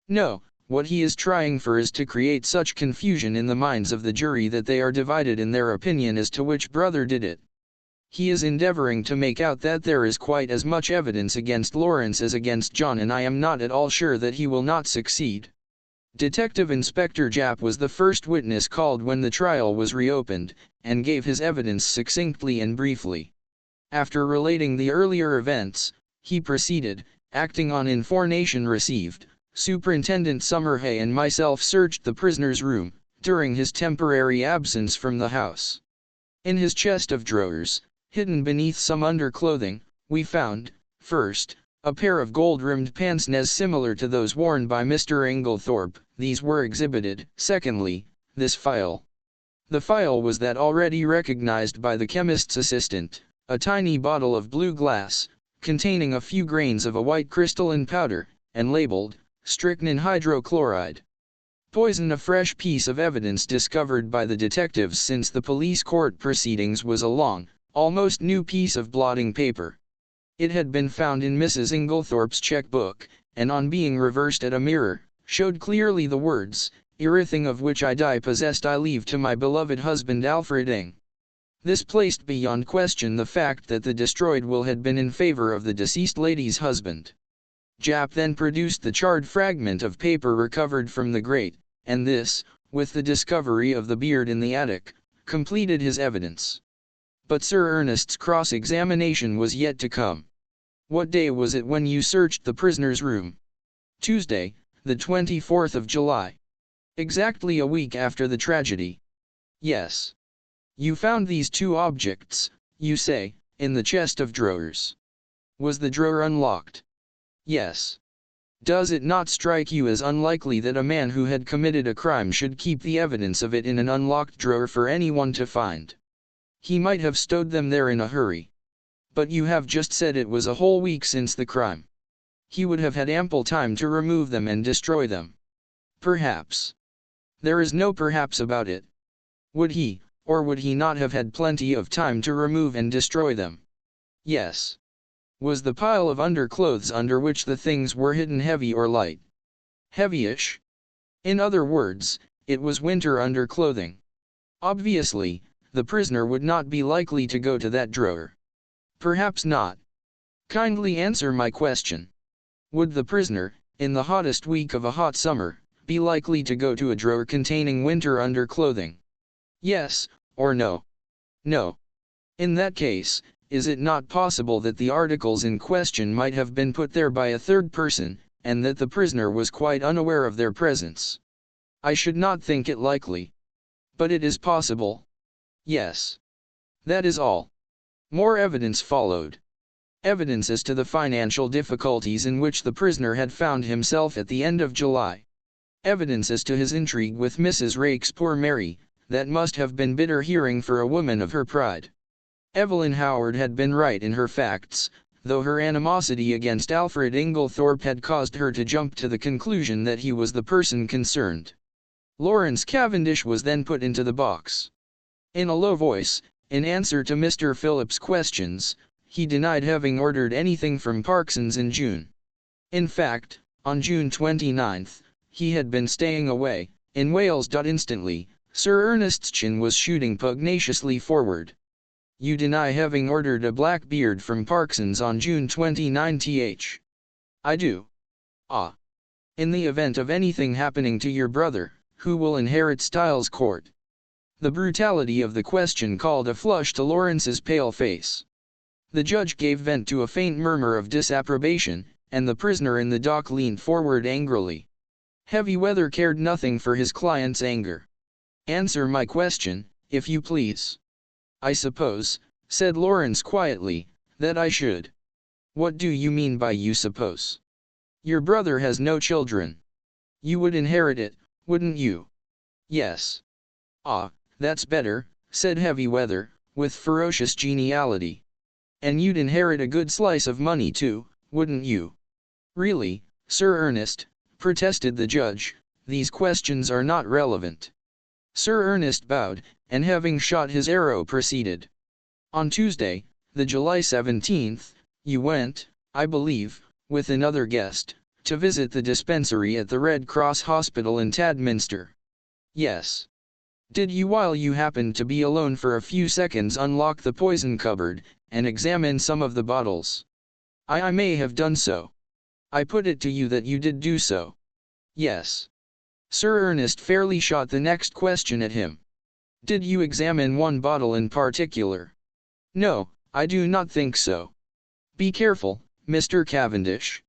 A: No, what he is trying for is to create such confusion in the minds of the jury that they are divided in their opinion as to which brother did it. He is endeavoring to make out that there is quite as much evidence against Lawrence as against John, and I am not at all sure that he will not succeed. Detective Inspector Japp was the first witness called when the trial was reopened, and gave his evidence succinctly and briefly. After relating the earlier events, he proceeded, acting on information received. Superintendent Summerhay and myself searched the prisoner's room, during his temporary absence from the house. In his chest of drawers, hidden beneath some underclothing, we found, first, a pair of gold-rimmed pince-nez similar to those worn by Mr. Inglethorpe. These were exhibited. Secondly, this phial. The phial was that already recognized by the chemist's assistant, a tiny bottle of blue glass, containing a few grains of a white crystalline powder, and labeled, strychnine hydrochloride. Poison, a fresh piece of evidence discovered by the detectives since the police court proceedings, was a long, almost new piece of blotting paper. It had been found in Mrs. Inglethorpe's checkbook, and on being reversed at a mirror, showed clearly the words, "Everything of which I die possessed I leave to my beloved husband Alfred Ing." This placed beyond question the fact that the destroyed will had been in favor of the deceased lady's husband. Japp then produced the charred fragment of paper recovered from the grate, and this, with the discovery of the beard in the attic, completed his evidence. But Sir Ernest's cross-examination was yet to come. "What day was it when you searched the prisoner's room?" "Tuesday, the 24th of July. Exactly a week after the tragedy." "Yes. You found these two objects, you say, in the chest of drawers. Was the drawer unlocked?" "Yes. Does it not strike you as unlikely that a man who had committed a crime should keep the evidence of it in an unlocked drawer for anyone to find? He might have stowed them there in a hurry. But you have just said it was a whole week since the crime. He would have had ample time to remove them and destroy them." "Perhaps. There is no perhaps about it. Would he, or would he not have had plenty of time to remove and destroy them?" "Yes." "Was the pile of underclothes under which the things were hidden heavy or light?" "Heavyish. In other words, it was winter underclothing. Obviously, the prisoner would not be likely to go to that drawer." "Perhaps not. Kindly answer my question. Would the prisoner, in the hottest week of a hot summer, be likely to go to a drawer containing winter underclothing? Yes, or no?" "No." "In that case, is it not possible that the articles in question might have been put there by a third person, and that the prisoner was quite unaware of their presence?" "I should not think it likely. But it is possible." "Yes. That is all." More evidence followed. Evidence as to the financial difficulties in which the prisoner had found himself at the end of July. Evidence as to his intrigue with Mrs. Raikes, poor Mary, that must have been bitter hearing for a woman of her pride. Evelyn Howard had been right in her facts, though her animosity against Alfred Inglethorpe had caused her to jump to the conclusion that he was the person concerned. Lawrence Cavendish was then put into the box. In a low voice, in answer to Mr. Phillips' questions, he denied having ordered anything from Parkson's in June. In fact, on June 29, he had been staying away, in Wales. Instantly, Sir Ernest's chin was shooting pugnaciously forward. "You deny having ordered a black beard from Parkson's on June 29th? "I do." "Ah. In the event of anything happening to your brother, who will inherit Styles Court?" The brutality of the question called a flush to Lawrence's pale face. The judge gave vent to a faint murmur of disapprobation, and the prisoner in the dock leaned forward angrily. Heavy Weather cared nothing for his client's anger. "Answer my question, if you please." "I suppose," said Lawrence quietly, "that I should." "What do you mean by you suppose?" "Your brother has no children. You would inherit it, wouldn't you?" "Yes." "Ah, that's better," said Heavy Weather, with ferocious geniality. "And you'd inherit a good slice of money too, wouldn't you?" "Really, Sir Ernest," protested the judge, "these questions are not relevant." Sir Ernest bowed, and having shot his arrow proceeded. "On Tuesday, the July 17th, you went, I believe, with another guest, to visit the dispensary at the Red Cross Hospital in Tadminster?" "Yes." "Did you, while you happened to be alone for a few seconds, unlock the poison cupboard, and examine some of the bottles?" I may have done so." "I put it to you that you did do so." "Yes." Sir Ernest fairly shot the next question at him. "Did you examine one bottle in particular?" "No, I do not think so." "Be careful, Mr. Cavendish.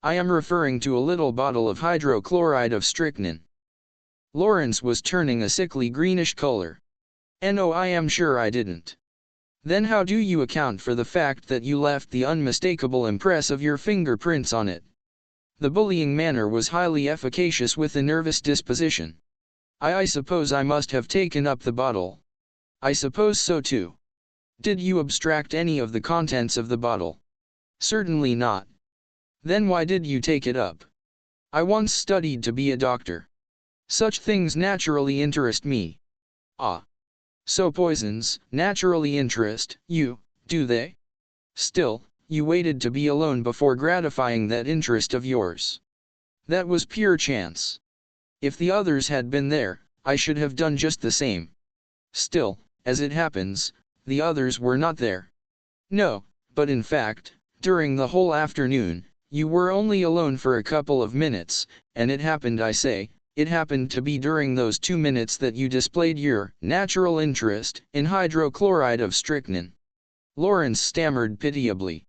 A: I am referring to a little bottle of hydrochloride of strychnine." Lawrence was turning a sickly greenish color. "No, I am sure I didn't." "Then how do you account for the fact that you left the unmistakable impress of your fingerprints on it?" The bullying manner was highly efficacious with a nervous disposition. I suppose I must have taken up the bottle." "I suppose so too." "Did you abstract any of the contents of the bottle?" "Certainly not." "Then why did you take it up?" "I once studied to be a doctor." Such things naturally interest me. Ah. So poisons naturally interest you, do they? Still, you waited to be alone before gratifying that interest of yours. That was pure chance. If the others had been there, I should have done just the same. Still, as it happens, the others were not there. No, but in fact, during the whole afternoon, you were only alone for a couple of minutes, and it happened, I say, it happened to be during those 2 minutes that you displayed your natural interest in hydrochloride of strychnine. Lawrence stammered pitiably.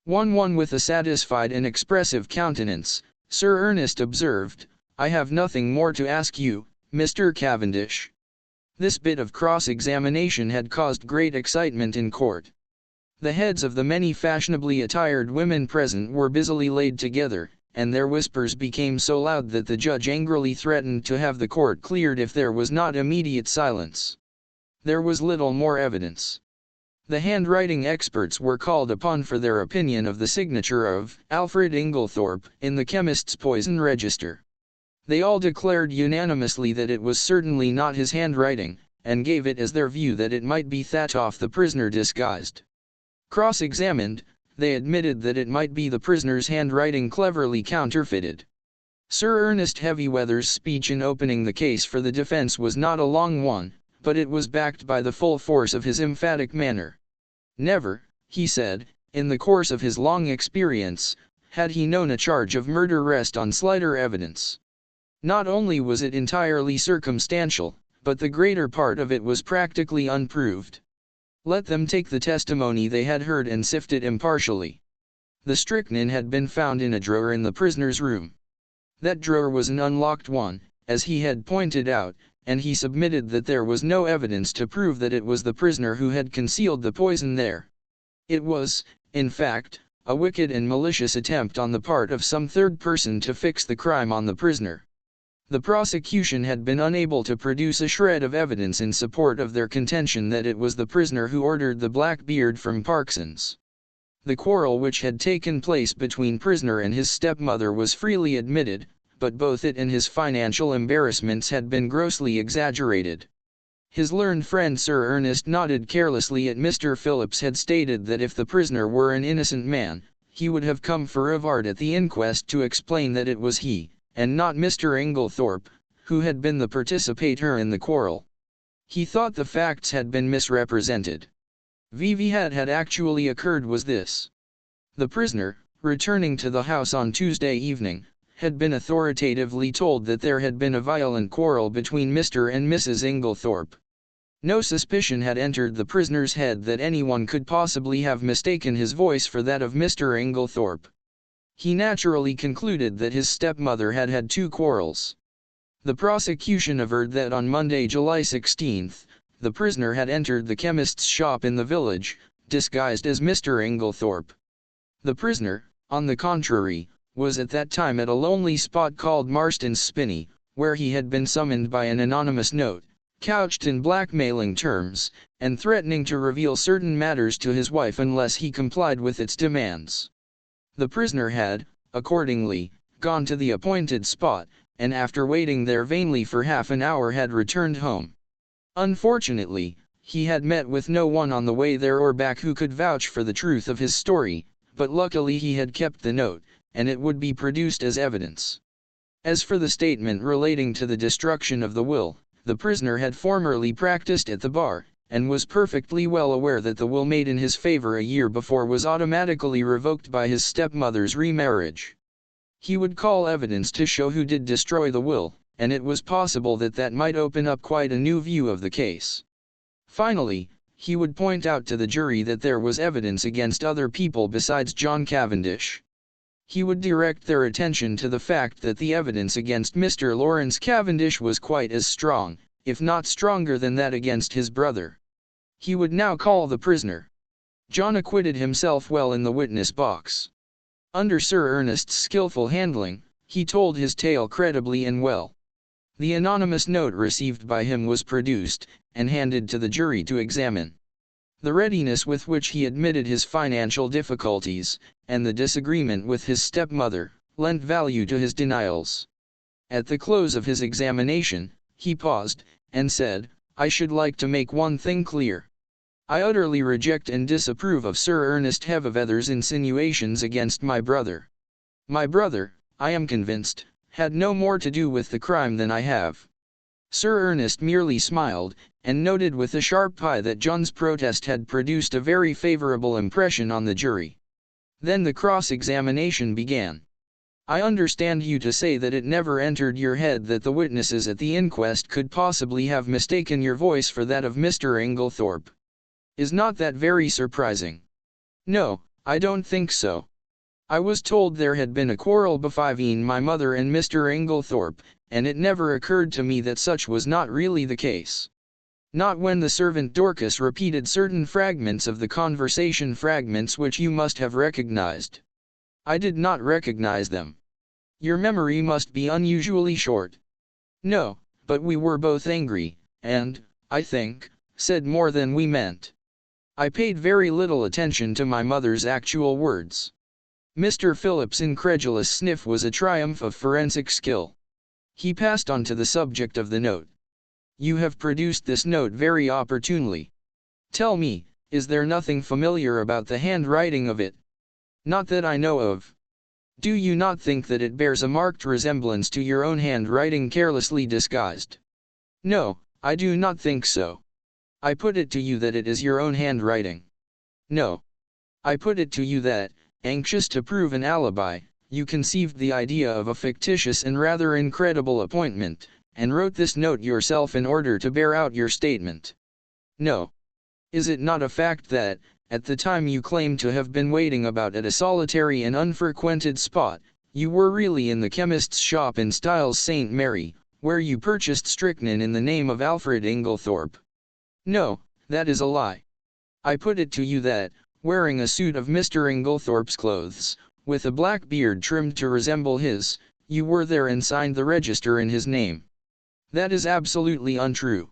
A: One with a satisfied and expressive countenance, Sir Ernest observed, I have nothing more to ask you, Mr. Cavendish. This bit of cross-examination had caused great excitement in court. The heads of the many fashionably attired women present were busily laid together, and their whispers became so loud that the judge angrily threatened to have the court cleared if there was not immediate silence. There was little more evidence. The handwriting experts were called upon for their opinion of the signature of Alfred Inglethorpe in the chemist's poison register. They all declared unanimously that it was certainly not his handwriting, and gave it as their view that it might be Thatoff the prisoner disguised. Cross-examined, they admitted that it might be the prisoner's handwriting cleverly counterfeited. Sir Ernest Heavyweather's speech in opening the case for the defense was not a long one, but it was backed by the full force of his emphatic manner. Never, he said, in the course of his long experience, had he known a charge of murder rest on slighter evidence. Not only was it entirely circumstantial, but the greater part of it was practically unproved. Let them take the testimony they had heard and sift it impartially. The strychnine had been found in a drawer in the prisoner's room. That drawer was an unlocked one, as he had pointed out, and he submitted that there was no evidence to prove that it was the prisoner who had concealed the poison there. It was, in fact, a wicked and malicious attempt on the part of some third person to fix the crime on the prisoner. The prosecution had been unable to produce a shred of evidence in support of their contention that it was the prisoner who ordered the black beard from Parkson's. The quarrel which had taken place between prisoner and his stepmother was freely admitted, but both it and his financial embarrassments had been grossly exaggerated. His learned friend Sir Ernest nodded carelessly at Mr. Phillips had stated that if the prisoner were an innocent man, he would have come for Rivard at the inquest to explain that it was he, and not Mr. Inglethorpe, who had been the participator in the quarrel. He thought the facts had been misrepresented. What had actually occurred was this. The prisoner, returning to the house on Tuesday evening, had been authoritatively told that there had been a violent quarrel between Mr. and Mrs. Inglethorpe. No suspicion had entered the prisoner's head that anyone could possibly have mistaken his voice for that of Mr. Inglethorpe. He naturally concluded that his stepmother had had 2 quarrels. The prosecution averred that on Monday, July 16, the prisoner had entered the chemist's shop in the village, disguised as Mr. Inglethorpe. The prisoner, on the contrary, was at that time at a lonely spot called Marston's Spinney, where he had been summoned by an anonymous note, couched in blackmailing terms, and threatening to reveal certain matters to his wife unless he complied with its demands. The prisoner had, accordingly, gone to the appointed spot, and after waiting there vainly for half an hour had returned home. Unfortunately, he had met with no one on the way there or back who could vouch for the truth of his story, but luckily he had kept the note, and it would be produced as evidence. As for the statement relating to the destruction of the will, the prisoner had formerly practiced at the bar, and was perfectly well aware that the will made in his favor a year before was automatically revoked by his stepmother's remarriage. He would call evidence to show who did destroy the will, and it was possible that that might open up quite a new view of the case. Finally, he would point out to the jury that there was evidence against other people besides John Cavendish. He would direct their attention to the fact that the evidence against Mr. Lawrence Cavendish was quite as strong, if not stronger than that against his brother. He would now call the prisoner. John acquitted himself well in the witness box. Under Sir Ernest's skillful handling, he told his tale credibly and well. The anonymous note received by him was produced, and handed to the jury to examine. The readiness with which he admitted his financial difficulties, and the disagreement with his stepmother, lent value to his denials. At the close of his examination, he paused, and said, "I should like to make one thing clear. I utterly reject and disapprove of Sir Ernest Heavyfeather's insinuations against my brother. My brother, I am convinced, had no more to do with the crime than I have." Sir Ernest merely smiled, and noted with a sharp eye that John's protest had produced a very favorable impression on the jury. Then the cross-examination began. "I understand you to say that it never entered your head that the witnesses at the inquest could possibly have mistaken your voice for that of Mr. Inglethorpe. Is not that very surprising?" "No, I don't think so. I was told there had been a quarrel between my mother and Mr. Inglethorpe, and it never occurred to me that such was not really the case. Not when the servant Dorcas repeated certain fragments of the conversation, fragments which you must have recognized." "I did not recognize them." "Your memory must be unusually short." "No, but we were both angry, and, I think, said more than we meant. I paid very little attention to my mother's actual words." Mr. Phillips' incredulous sniff was a triumph of forensic skill. He passed on to the subject of the note. "You have produced this note very opportunely. Tell me, is there nothing familiar about the handwriting of it?" "Not that I know of." "Do you not think that it bears a marked resemblance to your own handwriting carelessly disguised?" "No, I do not think so." "I put it to you that it is your own handwriting." "No. I put it to you that, anxious to prove an alibi, you conceived the idea of a fictitious and rather incredible appointment, and wrote this note yourself in order to bear out your statement." "No. Is it not a fact that, at the time you claim to have been waiting about at a solitary and unfrequented spot, you were really in the chemist's shop in Styles St. Mary, where you purchased strychnine in the name of Alfred Inglethorpe?" "No, that is a lie. I put it to you that, wearing a suit of Mr. Inglethorpe's clothes, with a black beard trimmed to resemble his, you were there and signed the register in his name." "That is absolutely untrue."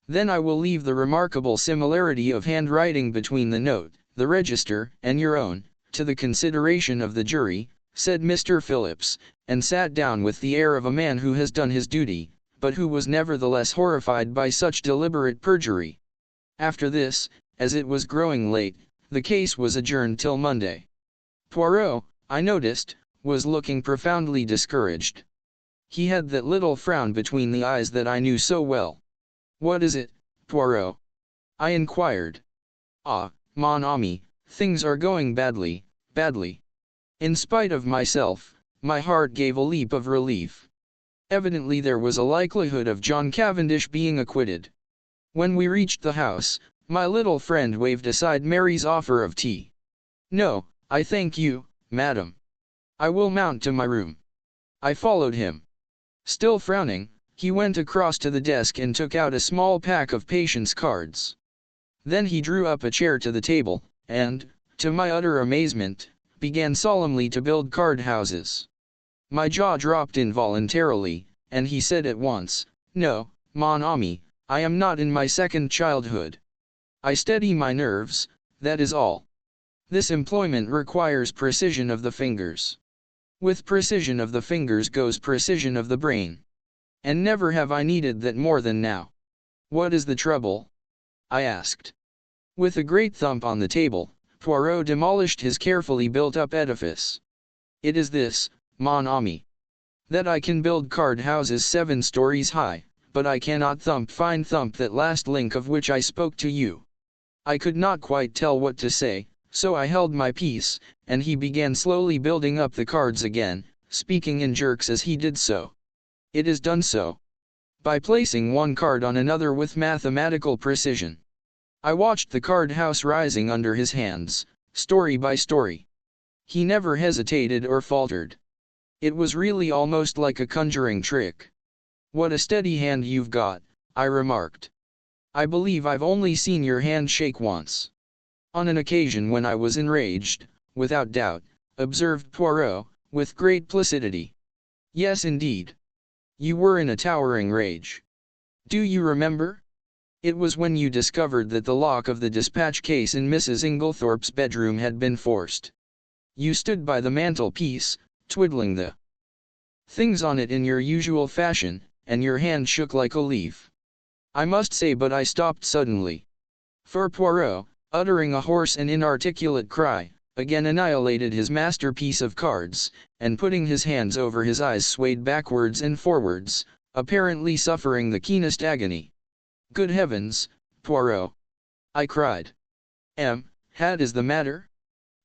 A: "Then I will leave the remarkable similarity of handwriting between the note, the register, and your own, to the consideration of the jury," said Mr. Phillips, and sat down with the air of a man who has done his duty, but who was nevertheless horrified by such deliberate perjury. After this, as it was growing late, the case was adjourned till Monday. Poirot, I noticed, was looking profoundly discouraged. He had that little frown between the eyes that I knew so well. "What is it, Poirot?" I inquired. "Ah, mon ami, things are going badly, badly." In spite of myself, my heart gave a leap of relief. Evidently there was a likelihood of John Cavendish being acquitted. When we reached the house, my little friend waved aside Mary's offer of tea. "No, I thank you, madam. I will mount to my room." I followed him. Still frowning, he went across to the desk and took out a small pack of patience cards. Then he drew up a chair to the table, and, to my utter amazement, began solemnly to build card houses. My jaw dropped involuntarily, and he said at once, "No, mon ami, I am not in my second childhood. I steady my nerves, that is all. This employment requires precision of the fingers. With precision of the fingers goes precision of the brain. And never have I needed that more than now." "What is the trouble?" I asked. With a great thump on the table, Poirot demolished his carefully built-up edifice. "It is this, mon ami. That I can build card houses 7 stories high, but I cannot thump that last link of which I spoke to you." I could not quite tell what to say, so I held my peace, and he began slowly building up the cards again, speaking in jerks as he did so. "It is done so. By placing one card on another with mathematical precision." I watched the card house rising under his hands, story by story. He never hesitated or faltered. It was really almost like a conjuring trick. "What a steady hand you've got," I remarked. "I believe I've only seen your hand shake once." "On an occasion when I was enraged, without doubt," observed Poirot, with great placidity. "Yes, indeed. You were in a towering rage. Do you remember? It was when you discovered that the lock of the dispatch case in Mrs. Inglethorpe's bedroom had been forced. You stood by the mantelpiece, twiddling the things on it in your usual fashion, and your hand shook like a leaf. I must say, but I stopped suddenly. For Poirot, uttering a hoarse and inarticulate cry, again annihilated his masterpiece of cards, and putting his hands over his eyes swayed backwards and forwards, apparently suffering the keenest agony. "Good heavens, Poirot!" I cried. "What is the matter?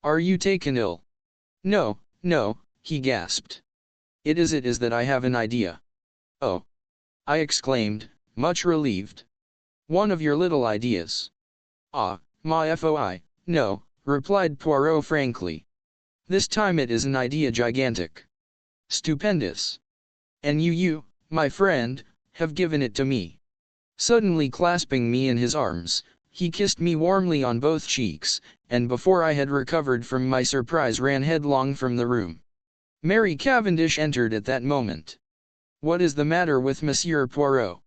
A: Are you taken ill?" "No, no," he gasped. It is that I have an idea." "Oh!" I exclaimed, much relieved. "One of your little ideas." "Ah, my foi, no," replied Poirot frankly. "This time it is an idea gigantic. Stupendous. And you, my friend, have given it to me." Suddenly clasping me in his arms, he kissed me warmly on both cheeks, and before I had recovered from my surprise ran headlong from the room. Mary Cavendish entered at that moment. "What is the matter with Monsieur Poirot?"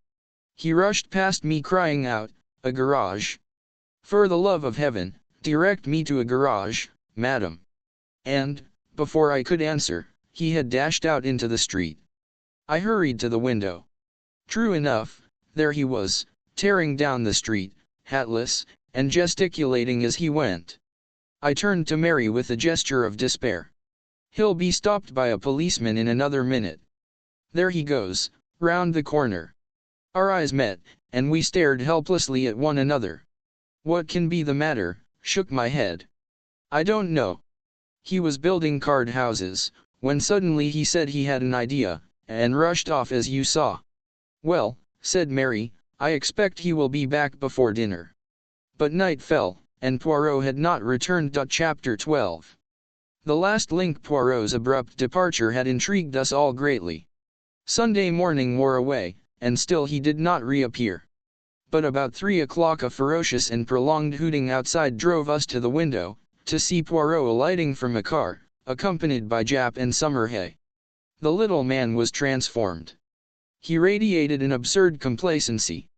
A: He rushed past me crying out, "A garage! For the love of heaven, direct me to a garage, madam!" And, before I could answer, he had dashed out into the street. I hurried to the window. True enough, there he was, tearing down the street, hatless, and gesticulating as he went. I turned to Mary with a gesture of despair. "He'll be stopped by a policeman in another minute. There he goes, round the corner." Our eyes met, and we stared helplessly at one another. "What can be the matter?" Shook my head. "I don't know. He was building card houses, when suddenly he said he had an idea, and rushed off as you saw." "Well," said Mary, "I expect he will be back before dinner." But night fell, and Poirot had not returned. Chapter 12. The last link. Poirot's abrupt departure had intrigued us all greatly. Sunday morning wore away, and still he did not reappear. But about 3 o'clock a ferocious and prolonged hooting outside drove us to the window, to see Poirot alighting from a car, accompanied by Japp and Summerhay. The little man was transformed. He radiated an absurd complacency.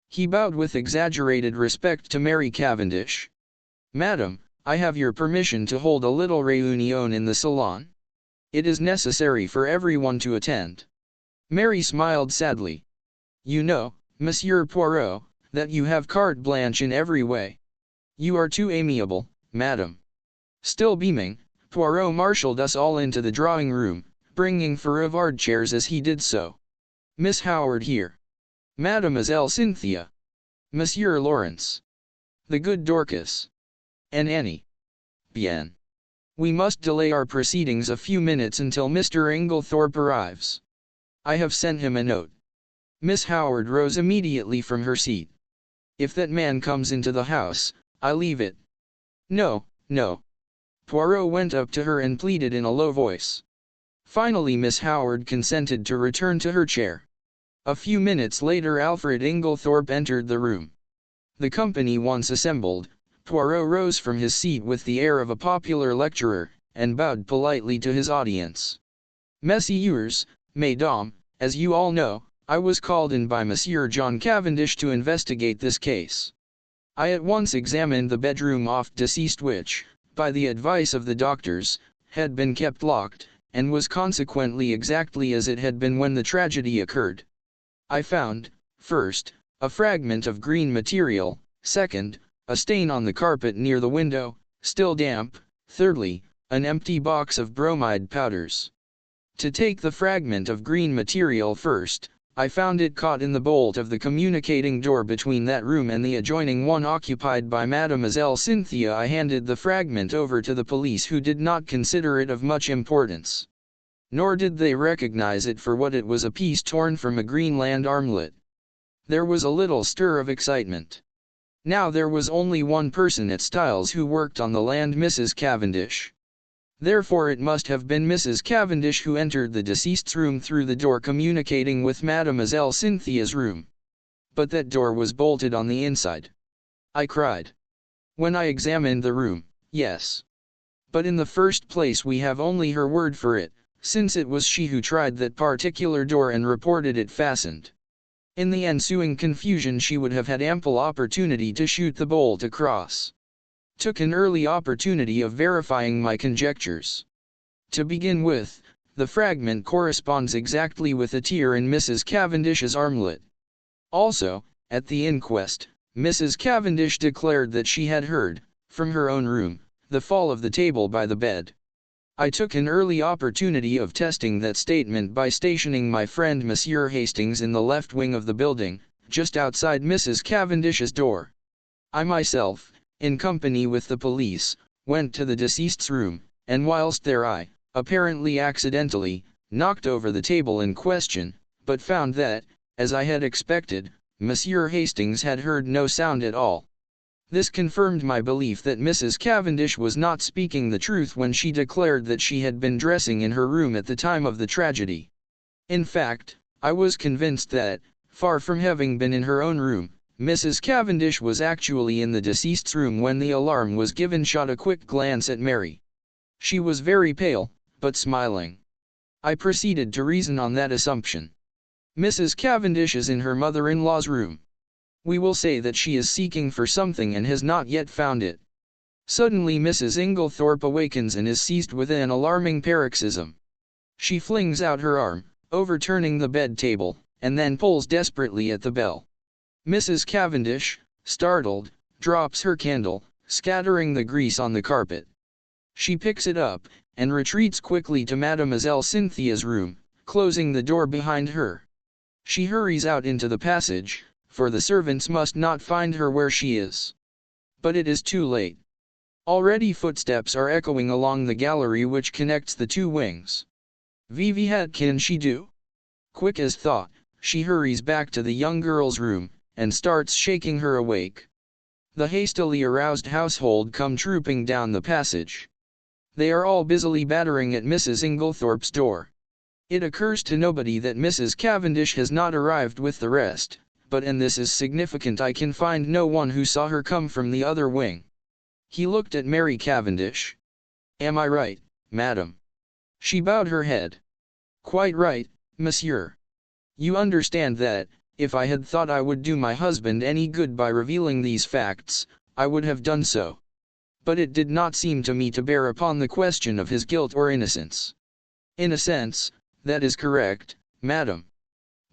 A: He bowed with exaggerated respect to Mary Cavendish. "Madam, I have your permission to hold a little réunion in the salon? It is necessary for everyone to attend." Mary smiled sadly. "You know, Monsieur Poirot, that you have carte blanche in every way. You are too amiable, madam." Still beaming, Poirot marshaled us all into the drawing room, bringing Furivard chairs as he did so. "Miss Howard here. Mademoiselle Cynthia. Monsieur Lawrence. The good Dorcas. And Annie. Bien. We must delay our proceedings a few minutes until Mr. Inglethorpe arrives. I have sent him a note." Miss Howard rose immediately from her seat. "If that man comes into the house, I leave it." "No, no." Poirot went up to her and pleaded in a low voice. Finally Miss Howard consented to return to her chair. A few minutes later Alfred Inglethorpe entered the room. The company once assembled, Poirot rose from his seat with the air of a popular lecturer, and bowed politely to his audience. "Messieurs, mesdames, as you all know, I was called in by Monsieur John Cavendish to investigate this case. I at once examined the bedroom of deceased which, by the advice of the doctors, had been kept locked, and was consequently exactly as it had been when the tragedy occurred. I found, first, a fragment of green material, second, a stain on the carpet near the window, still damp, thirdly, an empty box of bromide powders. To take the fragment of green material first, I found it caught in the bolt of the communicating door between that room and the adjoining one occupied by Mademoiselle Cynthia. I handed the fragment over to the police, who did not consider it of much importance. Nor did they recognize it for what it was, a piece torn from a Greenland armlet. There was a little stir of excitement. Now there was only one person at Styles who worked on the land, Mrs. Cavendish. Therefore it must have been Mrs. Cavendish who entered the deceased's room through the door communicating with Mademoiselle Cynthia's room. "But that door was bolted on the inside," I cried. "When I examined the room, yes. But in the first place we have only her word for it, since it was she who tried that particular door and reported it fastened. In the ensuing confusion she would have had ample opportunity to shoot the bolt across. Took an early opportunity of verifying my conjectures. To begin with, the fragment corresponds exactly with a tear in Mrs. Cavendish's armlet. Also, at the inquest, Mrs. Cavendish declared that she had heard, from her own room, the fall of the table by the bed. I took an early opportunity of testing that statement by stationing my friend Monsieur Hastings in the left wing of the building, just outside Mrs. Cavendish's door. I myself, in company with the police, went to the deceased's room, and whilst there I, apparently accidentally, knocked over the table in question, but found that, as I had expected, Monsieur Hastings had heard no sound at all. This confirmed my belief that Mrs. Cavendish was not speaking the truth when she declared that she had been dressing in her room at the time of the tragedy. In fact, I was convinced that, far from having been in her own room, Mrs. Cavendish was actually in the deceased's room when the alarm was given. Shot a quick glance at Mary. She was very pale, but smiling. I proceeded to reason on that assumption. Mrs. Cavendish is in her mother-in-law's room. We will say that she is seeking for something and has not yet found it. Suddenly Mrs. Inglethorpe awakens and is seized with an alarming paroxysm. She flings out her arm, overturning the bed table, and then pulls desperately at the bell. Mrs. Cavendish, startled, drops her candle, scattering the grease on the carpet. She picks it up, and retreats quickly to Mademoiselle Cynthia's room, closing the door behind her. She hurries out into the passage, for the servants must not find her where she is. But it is too late. Already footsteps are echoing along the gallery which connects the two wings. What can she do? Quick as thought, she hurries back to the young girl's room, and starts shaking her awake. The hastily aroused household come trooping down the passage. They are all busily battering at Mrs. Inglethorpe's door. It occurs to nobody that Mrs. Cavendish has not arrived with the rest, but and this is significant, I can find no one who saw her come from the other wing. He looked at Mary Cavendish. Am I right, madam? She bowed her head. Quite right, monsieur. You understand that, if I had thought I would do my husband any good by revealing these facts, I would have done so. But it did not seem to me to bear upon the question of his guilt or innocence. In a sense, that is correct, madam.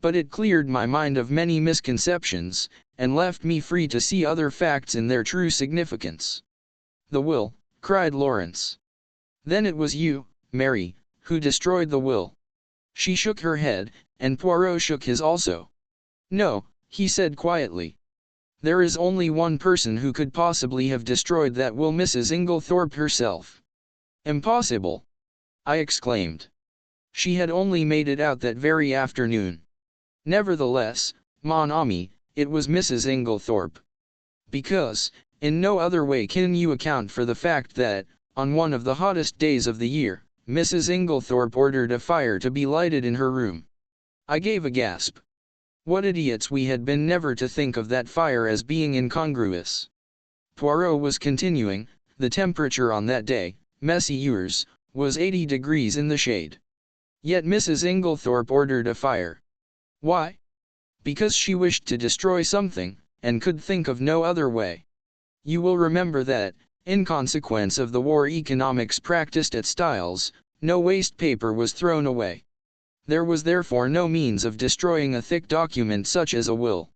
A: But it cleared my mind of many misconceptions, and left me free to see other facts in their true significance. The will, cried Lawrence. Then it was you, Mary, who destroyed the will. She shook her head, and Poirot shook his also. No, he said quietly. There is only one person who could possibly have destroyed that will, Mrs. Inglethorpe herself. Impossible! I exclaimed. She had only made it out that very afternoon. Nevertheless, mon ami, it was Mrs. Inglethorpe. Because, in no other way can you account for the fact that, on one of the hottest days of the year, Mrs. Inglethorpe ordered a fire to be lighted in her room. I gave a gasp. What idiots we had been never to think of that fire as being incongruous. Poirot was continuing, the temperature on that day, messieurs, was 80 degrees in the shade. Yet Mrs. Inglethorpe ordered a fire. Why? Because she wished to destroy something, and could think of no other way. You will remember that, in consequence of the war economics practiced at Styles, no waste paper was thrown away. There was therefore no means of destroying a thick document such as a will.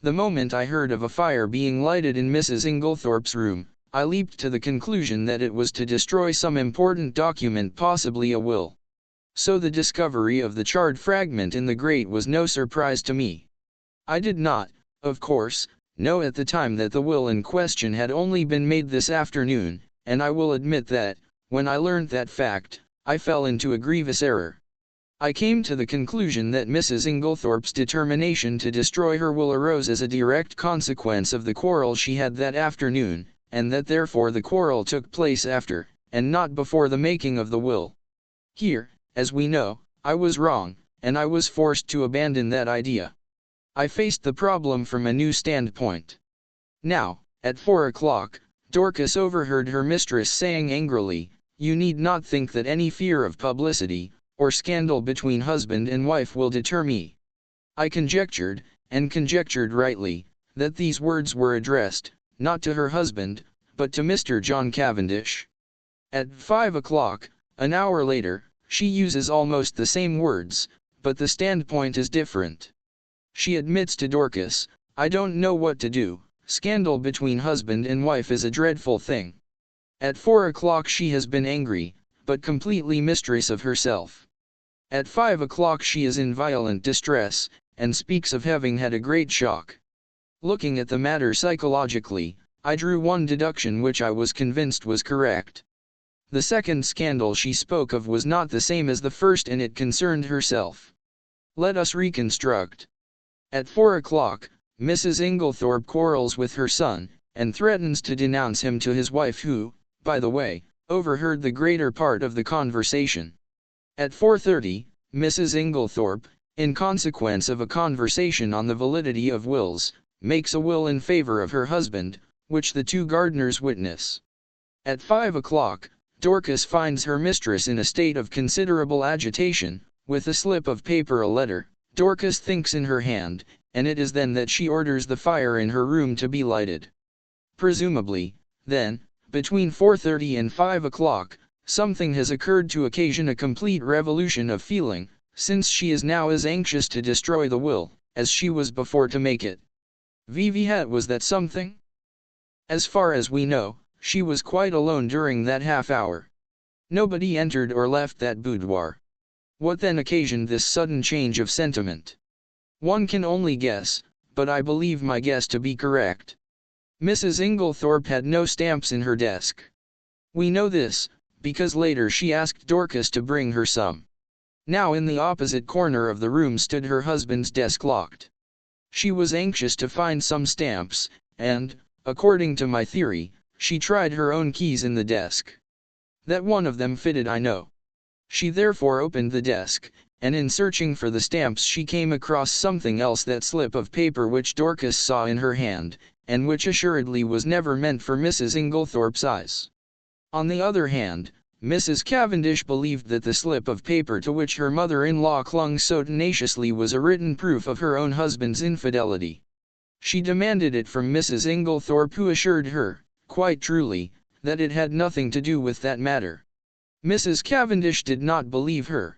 A: The moment I heard of a fire being lighted in Mrs. Inglethorpe's room, I leaped to the conclusion that it was to destroy some important document, possibly a will. So the discovery of the charred fragment in the grate was no surprise to me. I did not, of course, know at the time that the will in question had only been made this afternoon, and I will admit that, when I learned that fact, I fell into a grievous error. I came to the conclusion that Mrs. Inglethorpe's determination to destroy her will arose as a direct consequence of the quarrel she had that afternoon, and that therefore the quarrel took place after, and not before the making of the will. Here, as we know, I was wrong, and I was forced to abandon that idea. I faced the problem from a new standpoint. Now, at 4 o'clock, Dorcas overheard her mistress saying angrily, "You need not think that any fear of publicity, or scandal between husband and wife will deter me." I conjectured, and conjectured rightly, that these words were addressed, not to her husband, but to Mr. John Cavendish. At 5 o'clock, an hour later, She uses almost the same words, but the standpoint is different. She admits to Dorcas, "I don't know what to do. Scandal between husband and wife is a dreadful thing." At 4 o'clock she has been angry, but completely mistress of herself. At 5 o'clock she is in violent distress, and speaks of having had a great shock. Looking at the matter psychologically, I drew one deduction which I was convinced was correct. The second scandal she spoke of was not the same as the first, and it concerned herself. Let us reconstruct. At 4 o'clock, Mrs. Inglethorpe quarrels with her son, and threatens to denounce him to his wife, who, by the way, overheard the greater part of the conversation. At 4:30, Mrs. Inglethorpe, in consequence of a conversation on the validity of wills, makes a will in favor of her husband, which the two gardeners witness. At 5 o'clock, Dorcas finds her mistress in a state of considerable agitation, with a slip of paper, a letter, Dorcas thinks, in her hand, and it is then that she orders the fire in her room to be lighted. Presumably, then, between 4:30 and 5 o'clock, something has occurred to occasion a complete revolution of feeling, since she is now as anxious to destroy the will, as she was before to make it. Viviette was that something? As far as we know, she was quite alone during that half hour. Nobody entered or left that boudoir. What then occasioned this sudden change of sentiment? One can only guess, but I believe my guess to be correct. Mrs. Inglethorpe had no stamps in her desk. We know this, because later she asked Dorcas to bring her some. Now in the opposite corner of the room stood her husband's desk, locked. She was anxious to find some stamps, and, according to my theory, she tried her own keys in the desk. That one of them fitted, I know. She therefore opened the desk, and in searching for the stamps she came across something else, that slip of paper which Dorcas saw in her hand, and which assuredly was never meant for Mrs. Inglethorpe's eyes. On the other hand, Mrs. Cavendish believed that the slip of paper to which her mother-in-law clung so tenaciously was a written proof of her own husband's infidelity. She demanded it from Mrs. Inglethorpe, who assured her, quite truly, that it had nothing to do with that matter. Mrs. Cavendish did not believe her.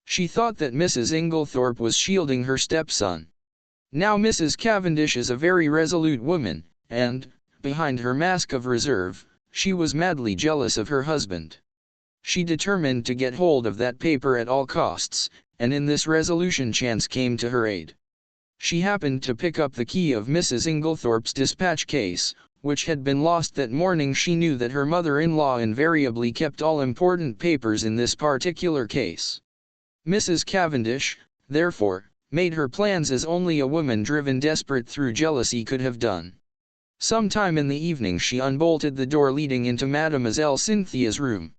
A: She thought that Mrs. Inglethorpe was shielding her stepson. Now Mrs. Cavendish is a very resolute woman, and, behind her mask of reserve, she was madly jealous of her husband. She determined to get hold of that paper at all costs, and in this resolution chance came to her aid. She happened to pick up the key of Mrs. Inglethorpe's dispatch case, which had been lost that morning. She knew that her mother-in-law invariably kept all important papers in this particular case. Mrs. Cavendish, therefore, made her plans as only a woman driven desperate through jealousy could have done. Sometime in the evening she unbolted the door leading into Mademoiselle Cynthia's room.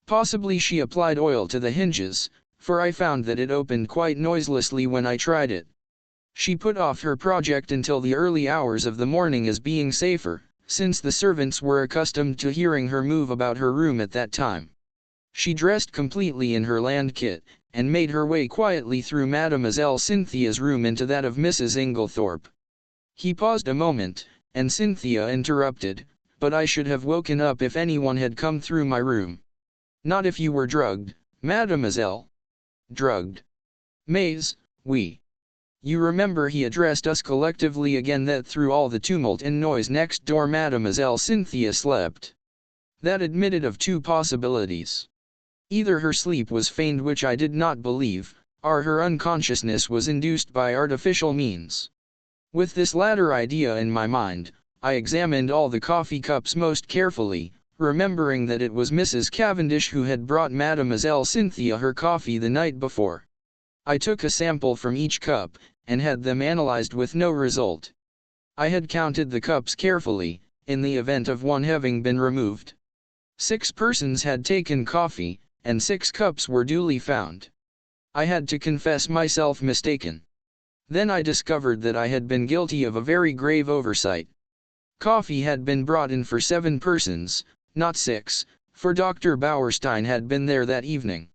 A: Possibly she applied oil to the hinges, for I found that it opened quite noiselessly when I tried it. She put off her project until the early hours of the morning, as being safer, since the servants were accustomed to hearing her move about her room at that time. She dressed completely in her land kit, and made her way quietly through Mademoiselle Cynthia's room into that of Mrs. Inglethorpe. He paused a moment, and Cynthia interrupted, "But I should have woken up if anyone had come through my room." "Not if you were drugged, mademoiselle." "Drugged? Mais, oui. You remember he addressed us collectively again that through all the tumult and noise next door Mademoiselle Cynthia slept. That admitted of two possibilities. Either her sleep was feigned, which I did not believe, or her unconsciousness was induced by artificial means. With this latter idea in my mind, I examined all the coffee cups most carefully, remembering that it was Mrs. Cavendish who had brought Mademoiselle Cynthia her coffee the night before. I took a sample from each cup, and had them analyzed with no result. I had counted the cups carefully, in the event of one having been removed. 6 persons had taken coffee, and 6 cups were duly found. I had to confess myself mistaken. Then I discovered that I had been guilty of a very grave oversight. Coffee had been brought in for 7 persons, not 6, for Dr. Bauerstein had been there that evening.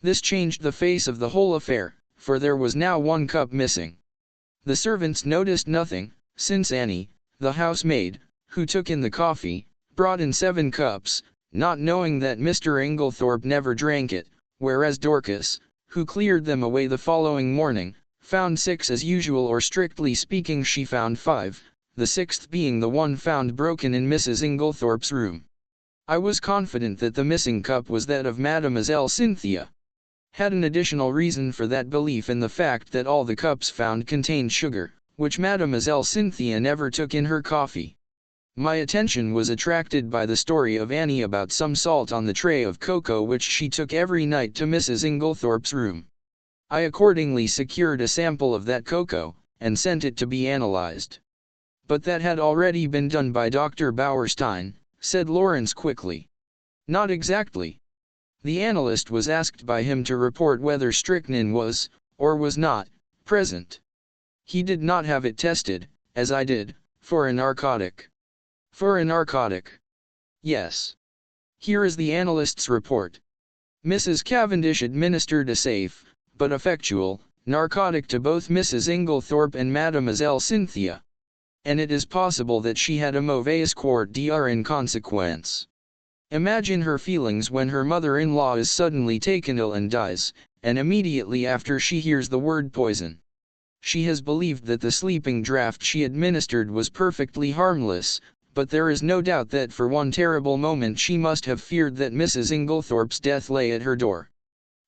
A: This changed the face of the whole affair, for there was now 1 cup missing. The servants noticed nothing, since Annie, the housemaid, who took in the coffee, brought in 7 cups, not knowing that Mr. Inglethorpe never drank it, whereas Dorcas, who cleared them away the following morning, found 6 as usual, or strictly speaking she found 5, the sixth being the one found broken in Mrs. Inglethorpe's room. I was confident that the missing cup was that of Mademoiselle Cynthia. Had an additional reason for that belief in the fact that all the cups found contained sugar, which Mademoiselle Cynthia never took in her coffee. My attention was attracted by the story of Annie about some salt on the tray of cocoa which she took every night to Mrs. Inglethorpe's room. I accordingly secured a sample of that cocoa, and sent it to be analyzed. But that had already been done by Dr. Bauerstein, said Lawrence quickly. Not exactly. The analyst was asked by him to report whether strychnine was, or was not, present. He did not have it tested, as I did, for a narcotic. For a narcotic? Yes. Here is the analyst's report. Mrs. Cavendish administered a safe, but effectual, narcotic to both Mrs. Inglethorpe and Mademoiselle Cynthia. And it is possible that she had a mauvaise quart d'eau in consequence. Imagine her feelings when her mother-in-law is suddenly taken ill and dies, and immediately after she hears the word poison. She has believed that the sleeping draught she administered was perfectly harmless, but there is no doubt that for one terrible moment she must have feared that Mrs. Inglethorpe's death lay at her door.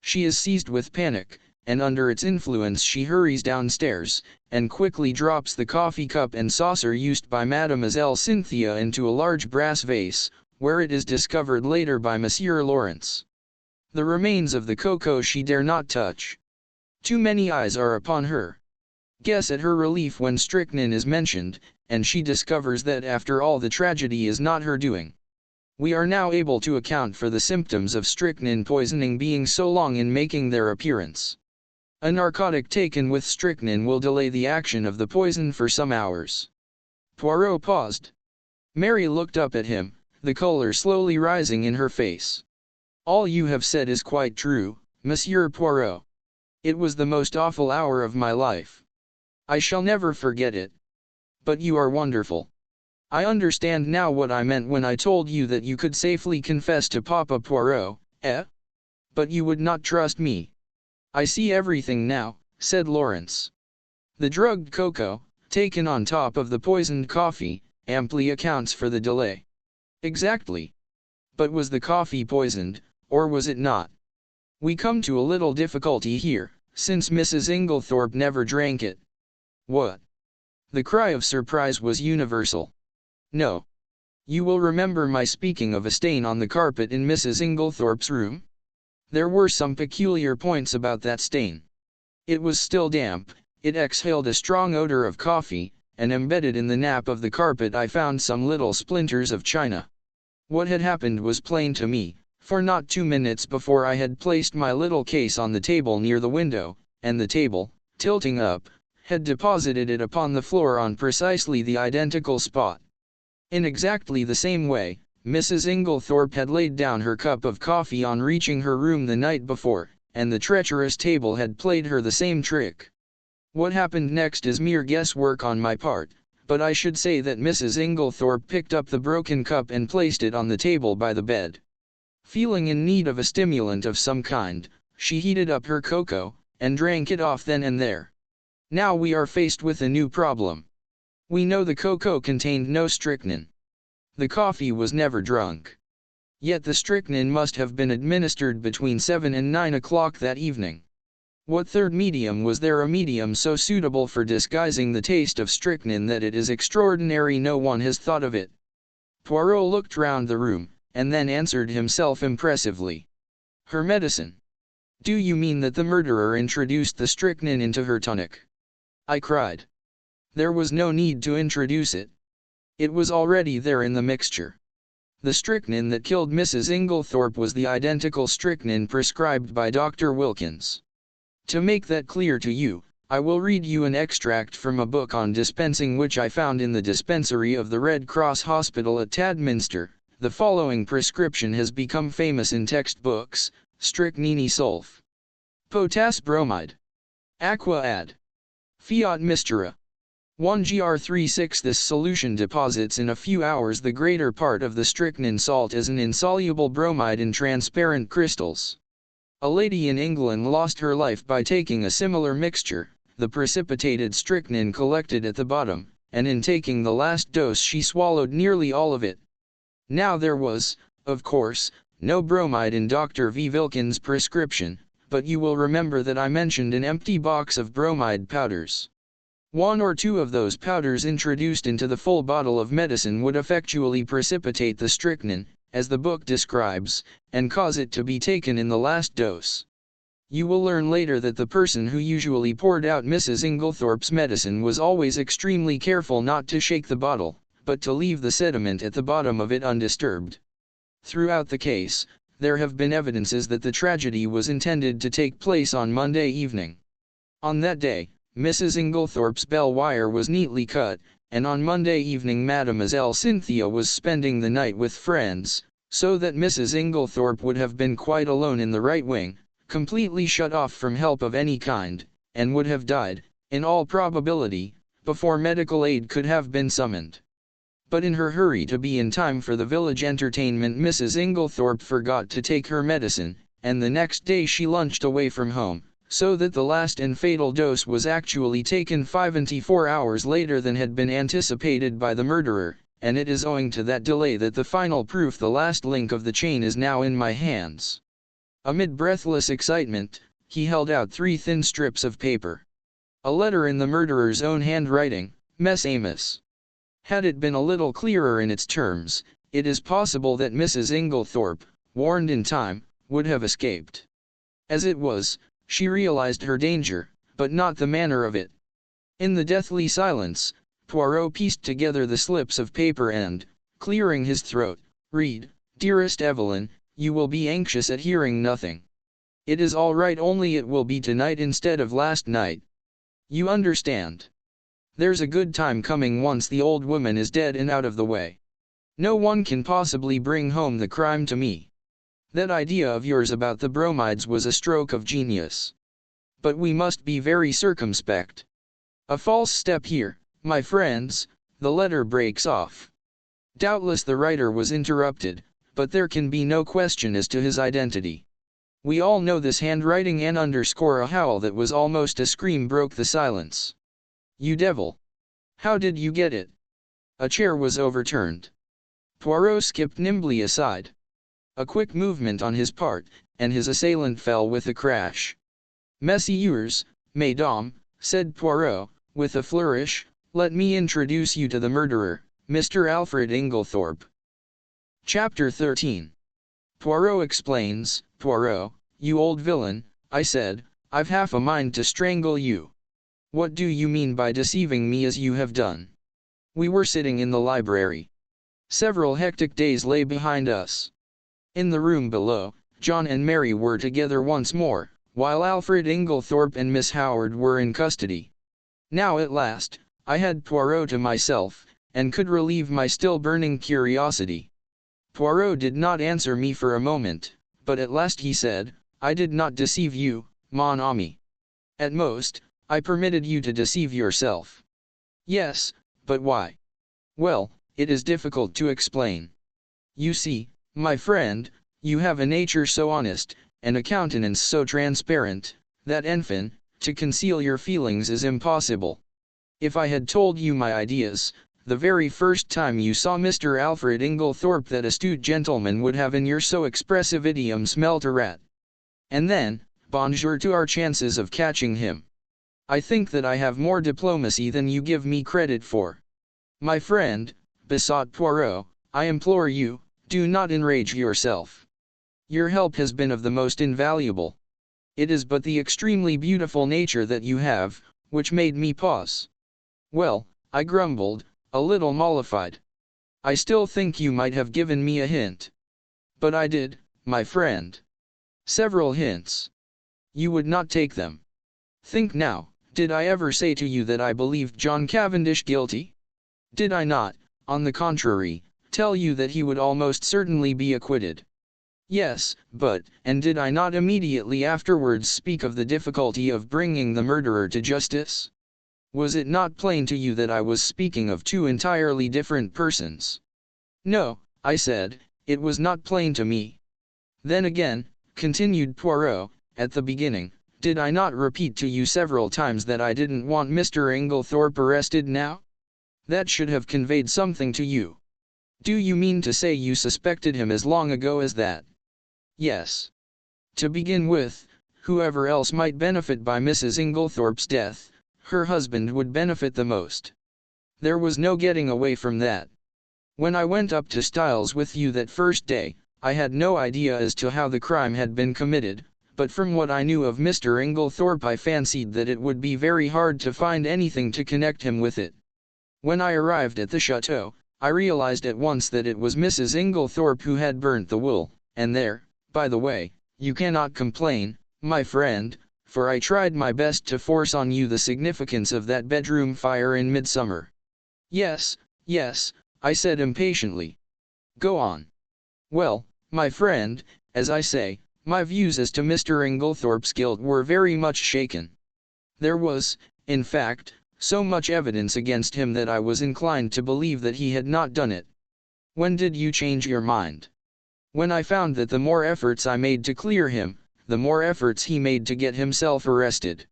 A: She is seized with panic, and under its influence she hurries downstairs, and quickly drops the coffee cup and saucer used by Mademoiselle Cynthia into a large brass vase, where it is discovered later by Monsieur Lawrence. The remains of the cocoa she dare not touch. Too many eyes are upon her. Guess at her relief when strychnine is mentioned, and she discovers that after all the tragedy is not her doing. We are now able to account for the symptoms of strychnine poisoning being so long in making their appearance. A narcotic taken with strychnine will delay the action of the poison for some hours. Poirot paused. Mary looked up at him, the color slowly rising in her face. All you have said is quite true, Monsieur Poirot. It was the most awful hour of my life. I shall never forget it. But you are wonderful. I understand now what I meant when I told you that you could safely confess to Papa Poirot, eh? But you would not trust me. I see everything now, said Lawrence. The drugged cocoa, taken on top of the poisoned coffee, amply accounts for the delay. Exactly. But was the coffee poisoned, or was it not? We come to a little difficulty here, since Mrs. Inglethorpe never drank it. What? The cry of surprise was universal. No. You will remember my speaking of a stain on the carpet in Mrs. Inglethorpe's room? There were some peculiar points about that stain. It was still damp, it exhaled a strong odor of coffee, and embedded in the nap of the carpet I found some little splinters of china. What had happened was plain to me, for not 2 minutes before I had placed my little case on the table near the window, and the table, tilting up, had deposited it upon the floor on precisely the identical spot. In exactly the same way, Mrs. Inglethorpe had laid down her cup of coffee on reaching her room the night before, and the treacherous table had played her the same trick. What happened next is mere guesswork on my part, but I should say that Mrs. Inglethorpe picked up the broken cup and placed it on the table by the bed. Feeling in need of a stimulant of some kind, she heated up her cocoa, and drank it off then and there. Now we are faced with a new problem. We know the cocoa contained no strychnine. The coffee was never drunk. Yet the strychnine must have been administered between 7 and 9 o'clock that evening. What third medium was there, a medium so suitable for disguising the taste of strychnine that it is extraordinary no one has thought of it? Poirot looked round the room, and then answered himself impressively. Her medicine. Do you mean that the murderer introduced the strychnine into her tonic? I cried. There was no need to introduce it. It was already there in the mixture. The strychnine that killed Mrs. Inglethorpe was the identical strychnine prescribed by Dr. Wilkins. To make that clear to you, I will read you an extract from a book on dispensing which I found in the dispensary of the Red Cross Hospital at Tadminster. The following prescription has become famous in textbooks: strychnine sulf. Potass bromide. Aqua add. Fiat mistura. 1gr36. This solution deposits in a few hours the greater part of the strychnine salt as an insoluble bromide in transparent crystals. A lady in England lost her life by taking a similar mixture, the precipitated strychnine collected at the bottom, and in taking the last dose she swallowed nearly all of it. Now there was, of course, no bromide in Dr. V. Vilkin's prescription, but you will remember that I mentioned an empty box of bromide powders. One or two of those powders introduced into the full bottle of medicine would effectually precipitate the strychnine, as the book describes, and cause it to be taken in the last dose. You will learn later that the person who usually poured out Mrs. Inglethorpe's medicine was always extremely careful not to shake the bottle, but to leave the sediment at the bottom of it undisturbed. Throughout the case, there have been evidences that the tragedy was intended to take place on Monday evening. On that day, Mrs. Inglethorpe's bell wire was neatly cut, and on Monday evening Mademoiselle Cynthia was spending the night with friends, so that Mrs. Inglethorpe would have been quite alone in the right wing, completely shut off from help of any kind, and would have died, in all probability, before medical aid could have been summoned. But in her hurry to be in time for the village entertainment, Mrs. Inglethorpe forgot to take her medicine, and the next day she lunched away from home, so that the last and fatal dose was actually taken 24 hours later than had been anticipated by the murderer, and it is owing to that delay that the final proof, the last link of the chain, is now in my hands. Amid breathless excitement, he held out 3 thin strips of paper. A letter in the murderer's own handwriting, Mess Amos. Had it been a little clearer in its terms, it is possible that Mrs. Inglethorpe, warned in time, would have escaped. As it was, she realized her danger, but not the manner of it. In the deathly silence, Poirot pieced together the slips of paper and, clearing his throat, read, "Dearest Evelyn, you will be anxious at hearing nothing. It is all right, only it will be tonight instead of last night. You understand. There's a good time coming once the old woman is dead and out of the way. No one can possibly bring home the crime to me. That idea of yours about the bromides was a stroke of genius. But we must be very circumspect. A false step here, my friends, the letter breaks off." Doubtless the writer was interrupted, but there can be no question as to his identity. We all know this handwriting, and a howl that was almost a scream broke the silence. "You devil! How did you get it?" A chair was overturned. Poirot skipped nimbly aside. A quick movement on his part, and his assailant fell with a crash. "Messieurs, mesdames," said Poirot, with a flourish, "let me introduce you to the murderer, Mr. Alfred Inglethorpe." Chapter 13. Poirot explains. "Poirot, you old villain," I said, "I've half a mind to strangle you. What do you mean by deceiving me as you have done?" We were sitting in the library. Several hectic days lay behind us. In the room below, John and Mary were together once more, while Alfred Inglethorpe and Miss Howard were in custody. Now at last, I had Poirot to myself, and could relieve my still burning curiosity. Poirot did not answer me for a moment, but at last he said, "I did not deceive you, mon ami. At most, I permitted you to deceive yourself." "Yes, but why?" "Well, it is difficult to explain. You see, my friend, you have a nature so honest, and a countenance so transparent, that enfin, to conceal your feelings is impossible. If I had told you my ideas, the very first time you saw Mr. Alfred Inglethorpe, that astute gentleman would have in your so expressive idiom smelt a rat. And then, bonjour to our chances of catching him. I think that I have more diplomacy than you give me credit for." "My friend," besought Poirot, "I implore you, do not enrage yourself. Your help has been of the most invaluable. It is but the extremely beautiful nature that you have, which made me pause." "Well," I grumbled, a little mollified, "I still think you might have given me a hint." "But I did, my friend. Several hints. You would not take them. Think now, did I ever say to you that I believed John Cavendish guilty? Did I not, on the contrary, tell you that he would almost certainly be acquitted? Yes, but, and did I not immediately afterwards speak of the difficulty of bringing the murderer to justice? Was it not plain to you that I was speaking of 2 entirely different persons?" "No," I said, "it was not plain to me." "Then again, continued Poirot, at the beginning, did I not repeat to you several times that I didn't want Mr. Inglethorpe arrested now? That should have conveyed something to you. Do you mean to say you suspected him as long ago as that? Yes. To begin with, whoever else might benefit by Mrs. Inglethorpe's death, her husband would benefit the most. There was no getting away from that. When I went up to Styles with you that first day, I had no idea as to how the crime had been committed, but from what I knew of Mr. Inglethorpe I fancied that it would be very hard to find anything to connect him with it. When I arrived at the chateau, I realized at once that it was Mrs. Inglethorpe who had burnt the wool, and there, by the way, you cannot complain, my friend, for I tried my best to force on you the significance of that bedroom fire in midsummer. Yes, yes, I said impatiently. Go on. Well, my friend, as I say, my views as to Mr. Inglethorpe's guilt were very much shaken. There was, in fact, so much evidence against him that I was inclined to believe that he had not done it. When did you change your mind? When I found that the more efforts I made to clear him, the more efforts he made to get himself arrested.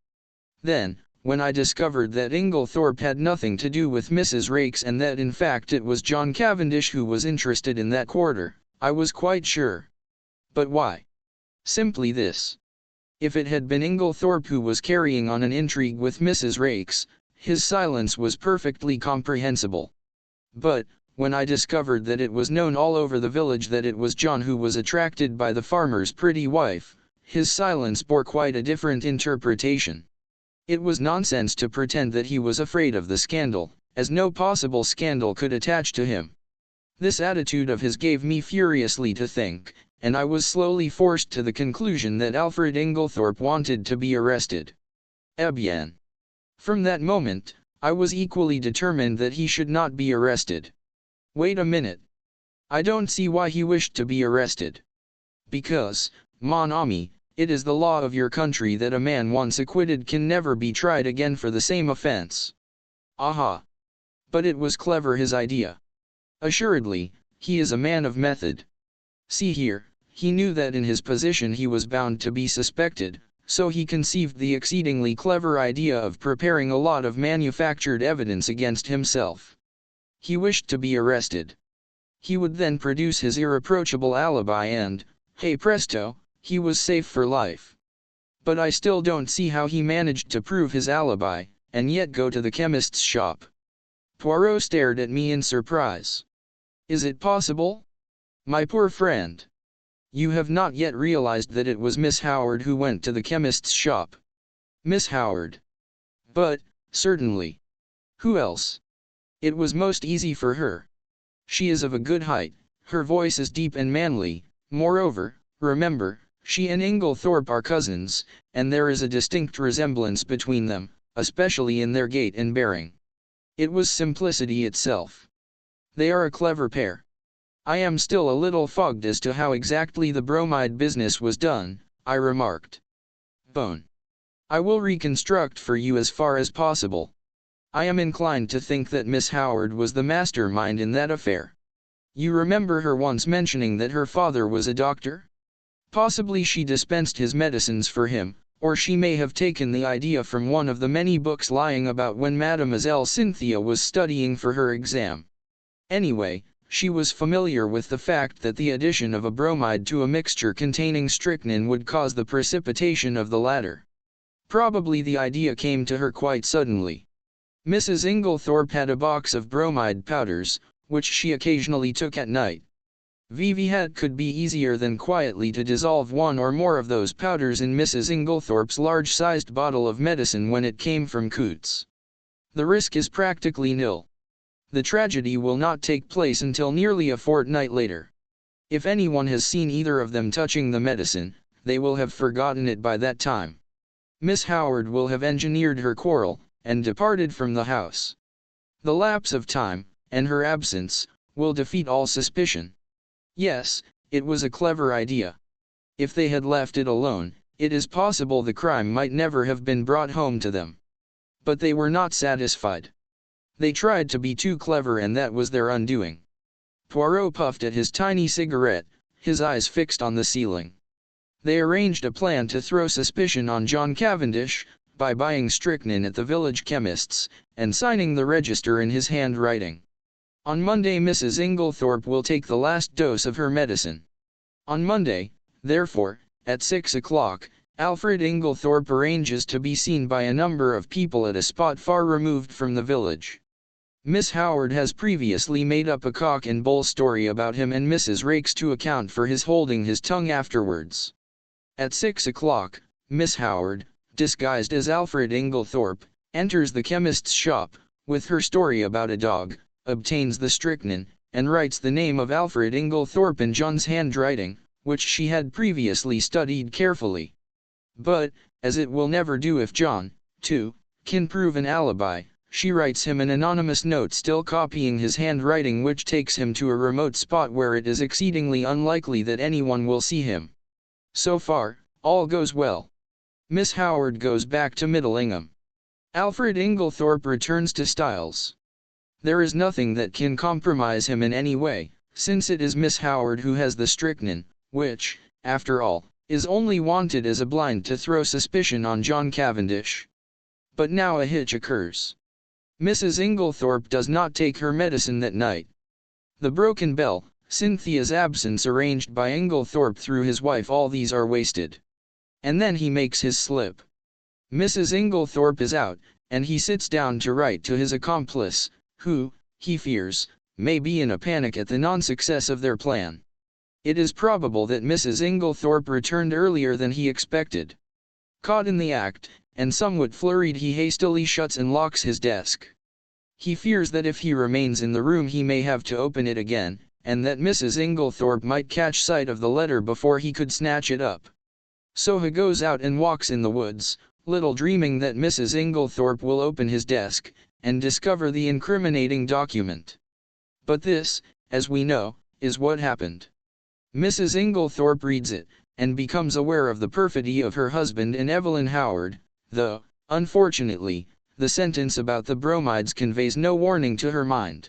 A: Then, when I discovered that Inglethorpe had nothing to do with Mrs. Raikes and that in fact it was John Cavendish who was interested in that quarter, I was quite sure. But why? Simply this. If it had been Inglethorpe who was carrying on an intrigue with Mrs. Raikes, his silence was perfectly comprehensible. But, when I discovered that it was known all over the village that it was John who was attracted by the farmer's pretty wife, his silence bore quite a different interpretation. It was nonsense to pretend that he was afraid of the scandal, as no possible scandal could attach to him. This attitude of his gave me furiously to think, and I was slowly forced to the conclusion that Alfred Inglethorpe wanted to be arrested. Eh bien. From that moment, I was equally determined that he should not be arrested. Wait a minute. I don't see why he wished to be arrested. Because, mon ami, it is the law of your country that a man once acquitted can never be tried again for the same offense. Aha! But it was clever his idea. Assuredly, he is a man of method. See here, he knew that in his position he was bound to be suspected, so he conceived the exceedingly clever idea of preparing a lot of manufactured evidence against himself. He wished to be arrested. He would then produce his irreproachable alibi and, hey presto, he was safe for life. But I still don't see how he managed to prove his alibi, and yet go to the chemist's shop. Poirot stared at me in surprise. Is it possible? My poor friend. You have not yet realized that it was Miss Howard who went to the chemist's shop. Miss Howard. But, certainly. Who else? It was most easy for her. She is of a good height, her voice is deep and manly, moreover, remember, she and Inglethorpe are cousins, and there is a distinct resemblance between them, especially in their gait and bearing. It was simplicity itself. They are a clever pair. I am still a little fogged as to how exactly the bromide business was done, I remarked. Bone. I will reconstruct for you as far as possible. I am inclined to think that Miss Howard was the mastermind in that affair. You remember her once mentioning that her father was a doctor? Possibly she dispensed his medicines for him, or she may have taken the idea from one of the many books lying about when Mademoiselle Cynthia was studying for her exam. Anyway, she was familiar with the fact that the addition of a bromide to a mixture containing strychnine would cause the precipitation of the latter. Probably the idea came to her quite suddenly. Mrs. Inglethorpe had a box of bromide powders, which she occasionally took at night. Viviette could be easier than quietly to dissolve one or more of those powders in Mrs. Inglethorpe's large-sized bottle of medicine when it came from Coutts. The risk is practically nil. The tragedy will not take place until nearly a fortnight later. If anyone has seen either of them touching the medicine, they will have forgotten it by that time. Miss Howard will have engineered her quarrel, and departed from the house. The lapse of time, and her absence, will defeat all suspicion. Yes, it was a clever idea. If they had left it alone, it is possible the crime might never have been brought home to them. But they were not satisfied. They tried to be too clever and that was their undoing. Poirot puffed at his tiny cigarette, his eyes fixed on the ceiling. They arranged a plan to throw suspicion on John Cavendish, by buying strychnine at the village chemist's, and signing the register in his handwriting. On Monday Mrs. Inglethorpe will take the last dose of her medicine. On Monday, therefore, at 6 o'clock, Alfred Inglethorpe arranges to be seen by a number of people at a spot far removed from the village. Miss Howard has previously made up a cock and bull story about him and Mrs. Raikes to account for his holding his tongue afterwards. At 6 o'clock, Miss Howard, disguised as Alfred Inglethorpe, enters the chemist's shop, with her story about a dog, obtains the strychnine, and writes the name of Alfred Inglethorpe in John's handwriting, which she had previously studied carefully. But, as it will never do if John, too, can prove an alibi, she writes him an anonymous note still copying his handwriting, which takes him to a remote spot where it is exceedingly unlikely that anyone will see him. So far, all goes well. Miss Howard goes back to Middlingham. Alfred Inglethorpe returns to Styles. There is nothing that can compromise him in any way, since it is Miss Howard who has the strychnine, which, after all, is only wanted as a blind to throw suspicion on John Cavendish. But now a hitch occurs. Mrs. Inglethorpe does not take her medicine that night. The broken bell, Cynthia's absence arranged by Inglethorpe through his wife, all these are wasted. And then he makes his slip. Mrs. Inglethorpe is out, and he sits down to write to his accomplice, who, he fears, may be in a panic at the non-success of their plan. It is probable that Mrs. Inglethorpe returned earlier than he expected. Caught in the act, and somewhat flurried, he hastily shuts and locks his desk. He fears that if he remains in the room he may have to open it again, and that Mrs. Inglethorpe might catch sight of the letter before he could snatch it up. So he goes out and walks in the woods, little dreaming that Mrs. Inglethorpe will open his desk, and discover the incriminating document. But this, as we know, is what happened. Mrs. Inglethorpe reads it, and becomes aware of the perfidy of her husband and Evelyn Howard, though, unfortunately, the sentence about the bromides conveys no warning to her mind.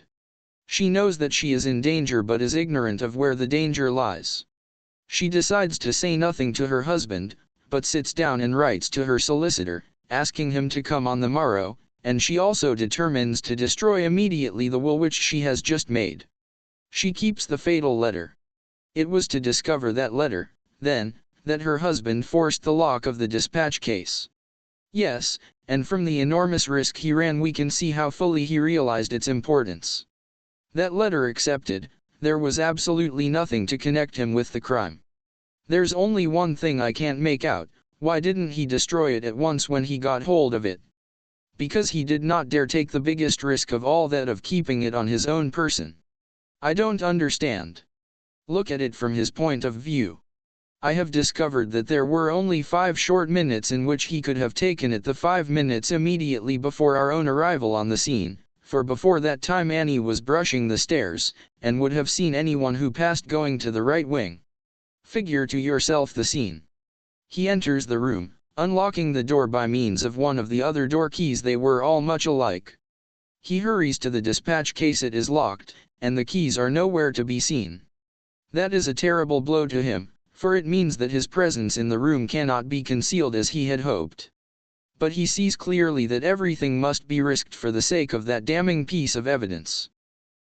A: She knows that she is in danger but is ignorant of where the danger lies. She decides to say nothing to her husband, but sits down and writes to her solicitor, asking him to come on the morrow, and she also determines to destroy immediately the will which she has just made. She keeps the fatal letter. It was to discover that letter, then, that her husband forced the lock of the dispatch case. Yes, and from the enormous risk he ran we can see how fully he realized its importance. That letter accepted, there was absolutely nothing to connect him with the crime. There's only one thing I can't make out: why didn't he destroy it at once when he got hold of it? Because he did not dare take the biggest risk of all, that of keeping it on his own person. I don't understand. Look at it from his point of view. I have discovered that there were only 5 short minutes in which he could have taken it, the 5 minutes immediately before our own arrival on the scene, for before that time Annie was brushing the stairs, and would have seen anyone who passed going to the right wing. Figure to yourself the scene. He enters the room, unlocking the door by means of one of the other door keys. They were all much alike. He hurries to the dispatch case. It is locked, and the keys are nowhere to be seen. That is a terrible blow to him, for it means that his presence in the room cannot be concealed as he had hoped. But he sees clearly that everything must be risked for the sake of that damning piece of evidence.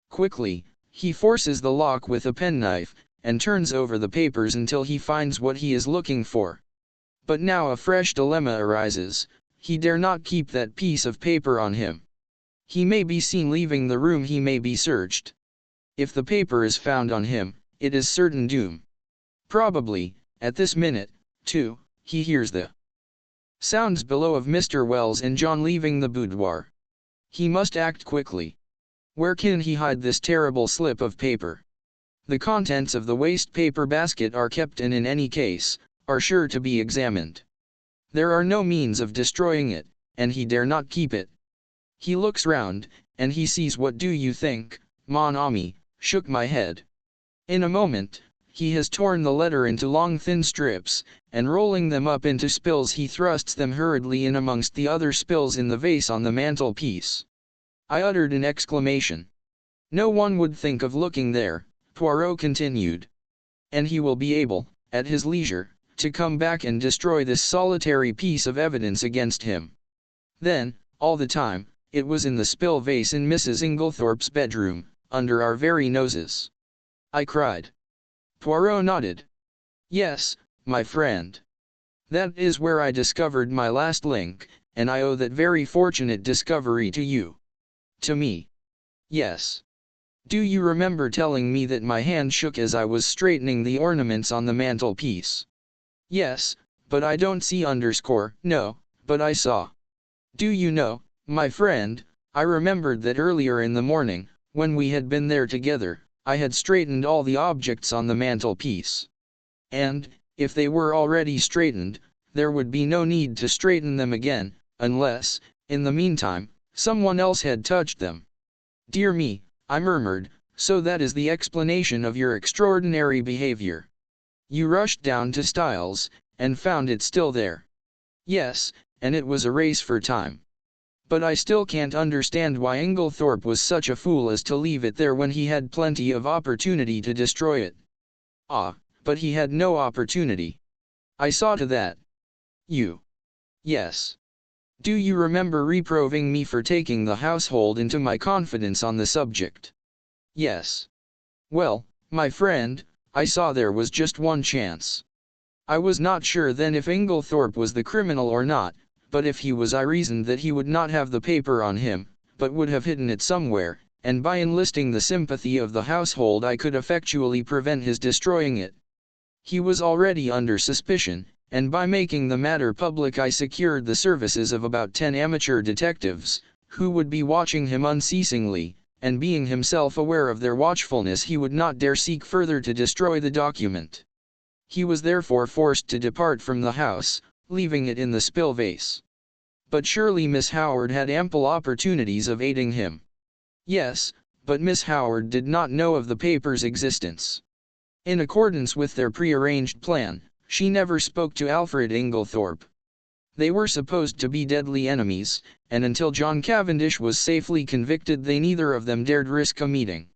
A: Quickly, he forces the lock with a penknife, and turns over the papers until he finds what he is looking for. But now a fresh dilemma arises: he dare not keep that piece of paper on him. He may be seen leaving the room, he may be searched. If the paper is found on him, it is certain doom. Probably, at this minute, too, he hears the sounds below of Mr. Wells and John leaving the boudoir. He must act quickly. Where can he hide this terrible slip of paper? The contents of the waste paper basket are kept, and in any case, are sure to be examined. There are no means of destroying it, and he dare not keep it. He looks round, and he sees, what do you think, mon ami? Shook my head. In a moment, he has torn the letter into long thin strips, and rolling them up into spills he thrusts them hurriedly in amongst the other spills in the vase on the mantelpiece. I uttered an exclamation. No one would think of looking there, Poirot continued. And he will be able, at his leisure, to come back and destroy this solitary piece of evidence against him. Then, all the time, it was in the spill vase in Mrs. Inglethorpe's bedroom, under our very noses. I cried. Poirot nodded. Yes, my friend. That is where I discovered my last link, and I owe that very fortunate discovery to you. To me. Yes. Do you remember telling me that my hand shook as I was straightening the ornaments on the mantelpiece? Yes, but I don't see underscore, no, but I saw. Do you know, my friend, I remembered that earlier in the morning, when we had been there together, I had straightened all the objects on the mantelpiece. And, if they were already straightened, there would be no need to straighten them again, unless, in the meantime, someone else had touched them. Dear me, I murmured, so that is the explanation of your extraordinary behavior. You rushed down to Styles, and found it still there. Yes, and it was a race for time. But I still can't understand why Inglethorpe was such a fool as to leave it there when he had plenty of opportunity to destroy it. Ah, but he had no opportunity. I saw to that. You. Yes. Do you remember reproving me for taking the household into my confidence on the subject? Yes. Well, my friend, I saw there was just one chance. I was not sure then if Inglethorpe was the criminal or not, but if he was I reasoned that he would not have the paper on him, but would have hidden it somewhere, and by enlisting the sympathy of the household I could effectually prevent his destroying it. He was already under suspicion, and by making the matter public I secured the services of about 10 amateur detectives, who would be watching him unceasingly, and being himself aware of their watchfulness he would not dare seek further to destroy the document. He was therefore forced to depart from the house, leaving it in the spill vase. But surely Miss Howard had ample opportunities of aiding him. Yes, but Miss Howard did not know of the paper's existence. In accordance with their prearranged plan, she never spoke to Alfred Inglethorpe. They were supposed to be deadly enemies, and until John Cavendish was safely convicted they neither of them dared risk a meeting.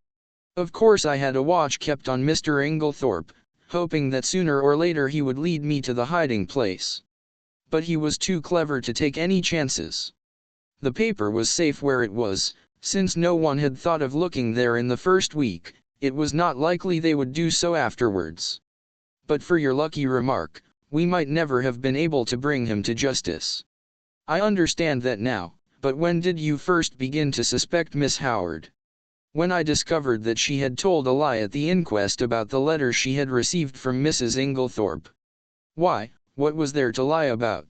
A: Of course I had a watch kept on Mr. Inglethorpe, hoping that sooner or later he would lead me to the hiding place. But he was too clever to take any chances. The paper was safe where it was, since no one had thought of looking there in the first week, it was not likely they would do so afterwards. But for your lucky remark, we might never have been able to bring him to justice. I understand that now, but when did you first begin to suspect Miss Howard? When I discovered that she had told a lie at the inquest about the letter she had received from Mrs. Inglethorpe. Why, what was there to lie about?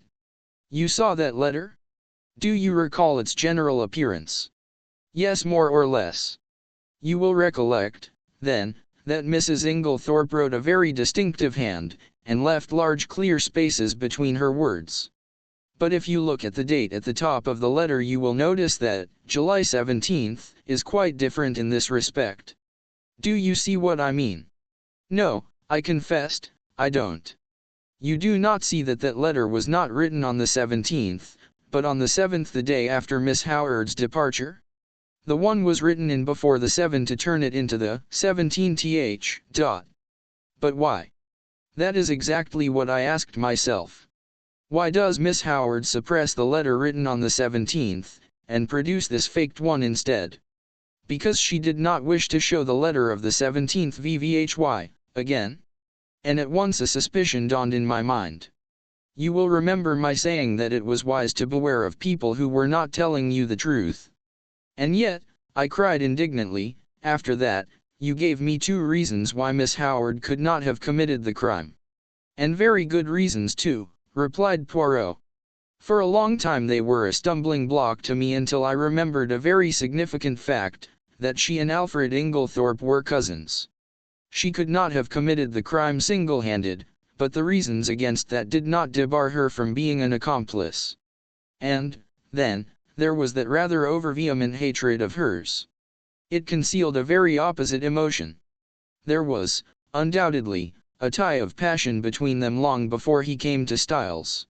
A: You saw that letter? Do you recall its general appearance? Yes, more or less. You will recollect, then, that Mrs. Inglethorpe wrote a very distinctive hand, and left large clear spaces between her words. But if you look at the date at the top of the letter you will notice that, July 17th, is quite different in this respect. Do you see what I mean? No, I confessed, I don't. You do not see that that letter was not written on the 17th, but on the 7th, the day after Miss Howard's departure? The one was written in before the 7 to turn it into the 17th. But why? That is exactly what I asked myself. Why does Miss Howard suppress the letter written on the 17th, and produce this faked one instead? Because she did not wish to show the letter of the 17th VVHY, again? And at once a suspicion dawned in my mind. You will remember my saying that it was wise to beware of people who were not telling you the truth. And yet, I cried indignantly, after that, you gave me 2 reasons why Miss Howard could not have committed the crime. And very good reasons too, replied Poirot. For a long time they were a stumbling block to me until I remembered a very significant fact, that she and Alfred Inglethorpe were cousins. She could not have committed the crime single-handed, but the reasons against that did not debar her from being an accomplice. And, then, there was that rather over-vehement hatred of hers. It concealed a very opposite emotion. There was, undoubtedly, a tie of passion between them long before he came to Styles.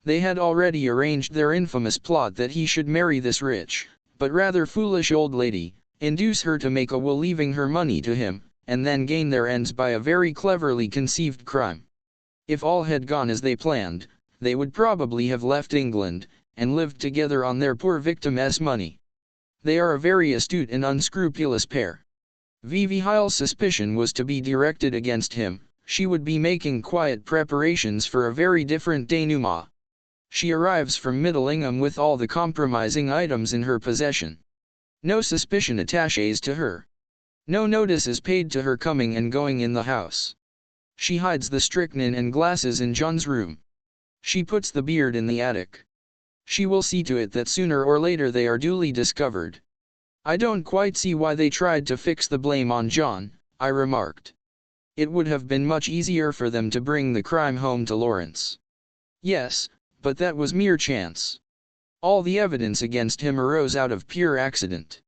A: They had already arranged their infamous plot that he should marry this rich, but rather foolish old lady, induce her to make a will leaving her money to him, and then gain their ends by a very cleverly conceived crime. If all had gone as they planned, they would probably have left England, and lived together on their poor victim's money. They are a very astute and unscrupulous pair. Vivi Heil's suspicion was to be directed against him. She would be making quiet preparations for a very different denouement. She arrives from Middlingham with all the compromising items in her possession. No suspicion attaches to her. No notice is paid to her coming and going in the house. She hides the strychnine and glasses in John's room. She puts the beard in the attic. She will see to it that sooner or later they are duly discovered. I don't quite see why they tried to fix the blame on John, I remarked. It would have been much easier for them to bring the crime home to Lawrence. Yes, but that was mere chance. All the evidence against him arose out of pure accident.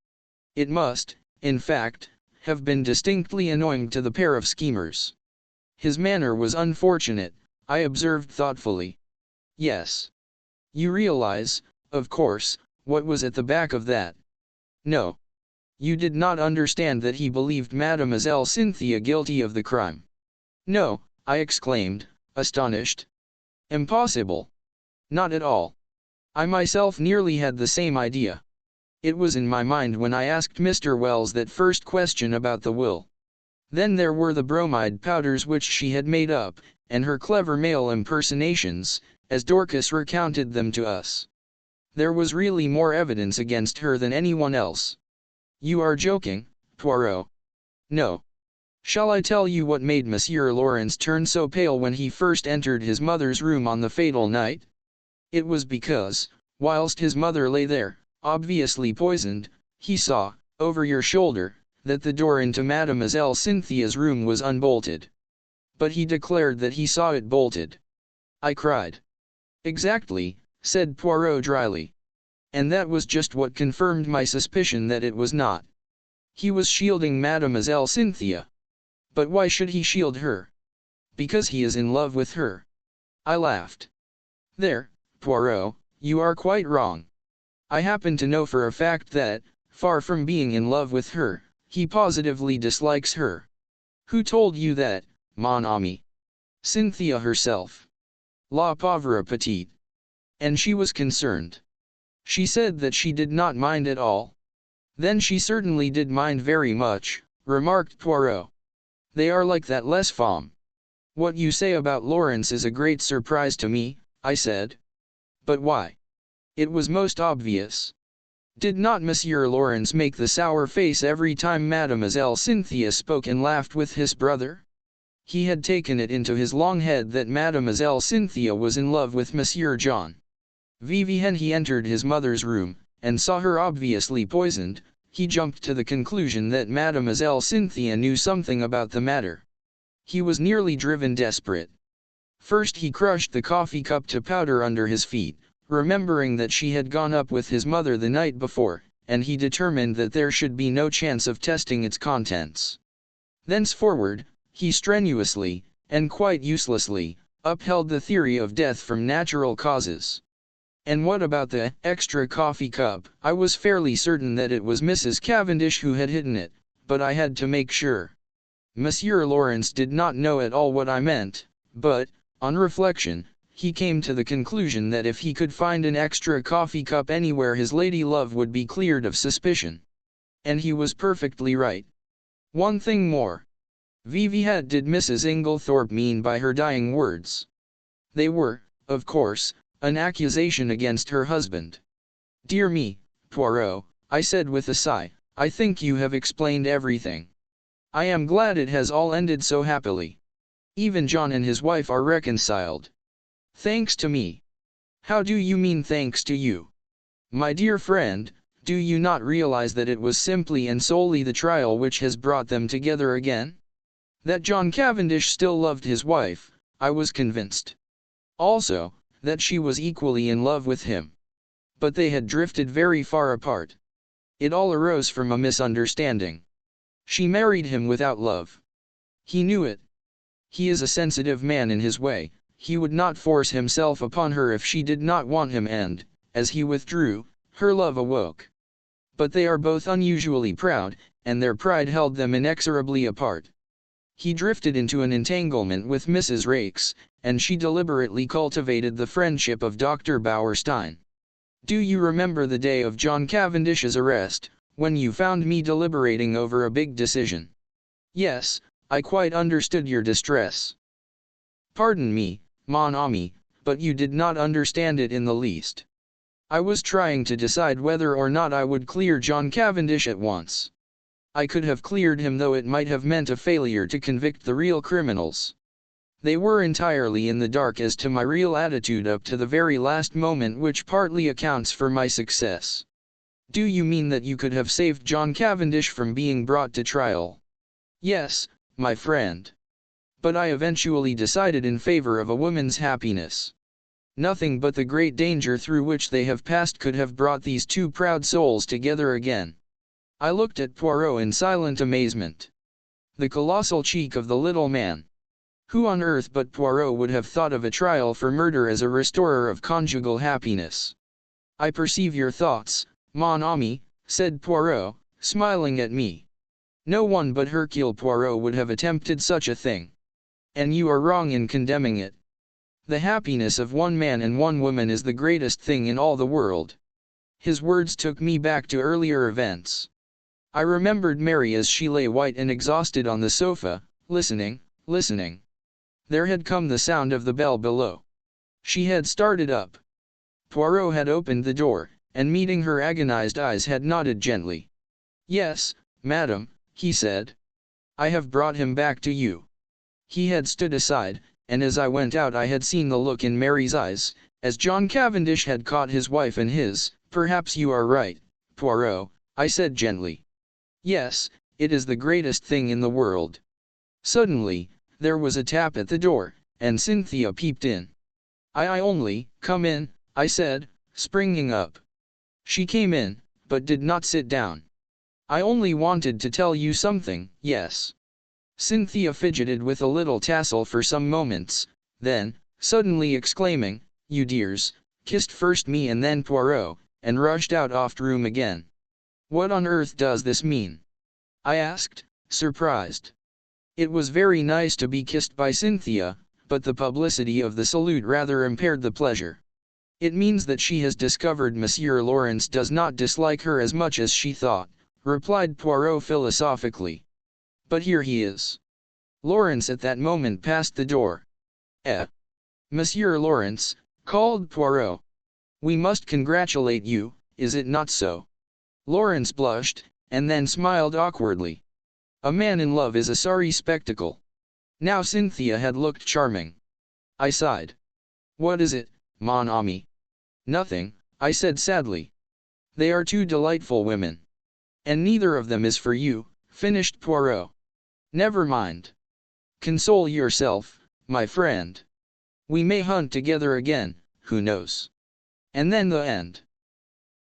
A: It must, in fact, have been distinctly annoying to the pair of schemers. His manner was unfortunate, I observed thoughtfully. Yes. You realize, of course, what was at the back of that. No. You did not understand that he believed Mademoiselle Cynthia guilty of the crime. No, I exclaimed, astonished. Impossible. Not at all. I myself nearly had the same idea. It was in my mind when I asked Mr. Wells that first question about the will. Then there were the bromide powders which she had made up, and her clever male impersonations, as Dorcas recounted them to us. There was really more evidence against her than anyone else. You are joking, Poirot. No. Shall I tell you what made Monsieur Lawrence turn so pale when he first entered his mother's room on the fatal night? It was because, whilst his mother lay there, obviously poisoned, he saw, over your shoulder, that the door into Mademoiselle Cynthia's room was unbolted. But he declared that he saw it bolted. I cried. Exactly, said Poirot dryly. And that was just what confirmed my suspicion that it was not. He was shielding Mademoiselle Cynthia. But why should he shield her? Because he is in love with her. I laughed. There, Poirot, you are quite wrong. I happen to know for a fact that, far from being in love with her, he positively dislikes her. Who told you that, mon ami? Cynthia herself. La pauvre petite. And she was concerned. She said that she did not mind at all. Then she certainly did mind very much, remarked Poirot. They are like that les femmes. What you say about Lawrence is a great surprise to me, I said. But why? It was most obvious. Did not Monsieur Lawrence make the sour face every time Mademoiselle Cynthia spoke and laughed with his brother? He had taken it into his long head that Mademoiselle Cynthia was in love with Monsieur John. When he entered his mother's room, and saw her obviously poisoned, he jumped to the conclusion that Mademoiselle Cynthia knew something about the matter. He was nearly driven desperate. First he crushed the coffee cup to powder under his feet, remembering that she had gone up with his mother the night before, and he determined that there should be no chance of testing its contents. Thenceforward, he strenuously, and quite uselessly, upheld the theory of death from natural causes. And what about the extra coffee cup? I was fairly certain that it was Mrs. Cavendish who had hidden it, but I had to make sure. Monsieur Lawrence did not know at all what I meant, but, on reflection, he came to the conclusion that if he could find an extra coffee cup anywhere his lady love would be cleared of suspicion. And he was perfectly right. One thing more. What did Mrs. Inglethorpe mean by her dying words? They were, of course, an accusation against her husband. Dear me, Poirot, I said with a sigh, I think you have explained everything. I am glad it has all ended so happily. Even John and his wife are reconciled. Thanks to me. How do you mean thanks to you? My dear friend, do you not realize that it was simply and solely the trial which has brought them together again? That John Cavendish still loved his wife, I was convinced. Also, that she was equally in love with him. But they had drifted very far apart. It all arose from a misunderstanding. She married him without love. He knew it. He is a sensitive man in his way, he would not force himself upon her if she did not want him and, as he withdrew, her love awoke. But they are both unusually proud, and their pride held them inexorably apart. He drifted into an entanglement with Mrs. Raikes, and she deliberately cultivated the friendship of Dr. Bauerstein. Do you remember the day of John Cavendish's arrest, when you found me deliberating over a big decision? Yes, I quite understood your distress. Pardon me, mon ami, but you did not understand it in the least. I was trying to decide whether or not I would clear John Cavendish at once. I could have cleared him, though it might have meant a failure to convict the real criminals. They were entirely in the dark as to my real attitude up to the very last moment, which partly accounts for my success. Do you mean that you could have saved John Cavendish from being brought to trial? Yes, my friend. But I eventually decided in favor of a woman's happiness. Nothing but the great danger through which they have passed could have brought these two proud souls together again. I looked at Poirot in silent amazement. The colossal cheek of the little man. Who on earth but Poirot would have thought of a trial for murder as a restorer of conjugal happiness? I perceive your thoughts, mon ami, said Poirot, smiling at me. No one but Hercule Poirot would have attempted such a thing. And you are wrong in condemning it. The happiness of one man and one woman is the greatest thing in all the world. His words took me back to earlier events. I remembered Mary as she lay white and exhausted on the sofa, listening. There had come the sound of the bell below. She had started up. Poirot had opened the door, and meeting her agonized eyes had nodded gently. Yes, madam, he said. I have brought him back to you. He had stood aside, and as I went out I had seen the look in Mary's eyes, as John Cavendish had caught his wife in his. Perhaps you are right, Poirot, I said gently. Yes, it is the greatest thing in the world. Suddenly, there was a tap at the door, and Cynthia peeped in. I only, come in, I said, springing up. She came in, but did not sit down. I only wanted to tell you something, yes. Cynthia fidgeted with a little tassel for some moments, then, suddenly exclaiming, you dears, kissed first me and then Poirot, and rushed out off room again. What on earth does this mean? I asked, surprised. It was very nice to be kissed by Cynthia, but the publicity of the salute rather impaired the pleasure. It means that she has discovered Monsieur Lawrence does not dislike her as much as she thought, replied Poirot philosophically. But here he is. Lawrence at that moment passed the door. Monsieur Lawrence, called Poirot. We must congratulate you, is it not so? Lawrence blushed, and then smiled awkwardly. A man in love is a sorry spectacle. Now Cynthia had looked charming. I sighed. What is it, mon ami? Nothing, I said sadly. They are two delightful women. And neither of them is for you, finished Poirot. Never mind. Console yourself, my friend. We may hunt together again, who knows? And then the end.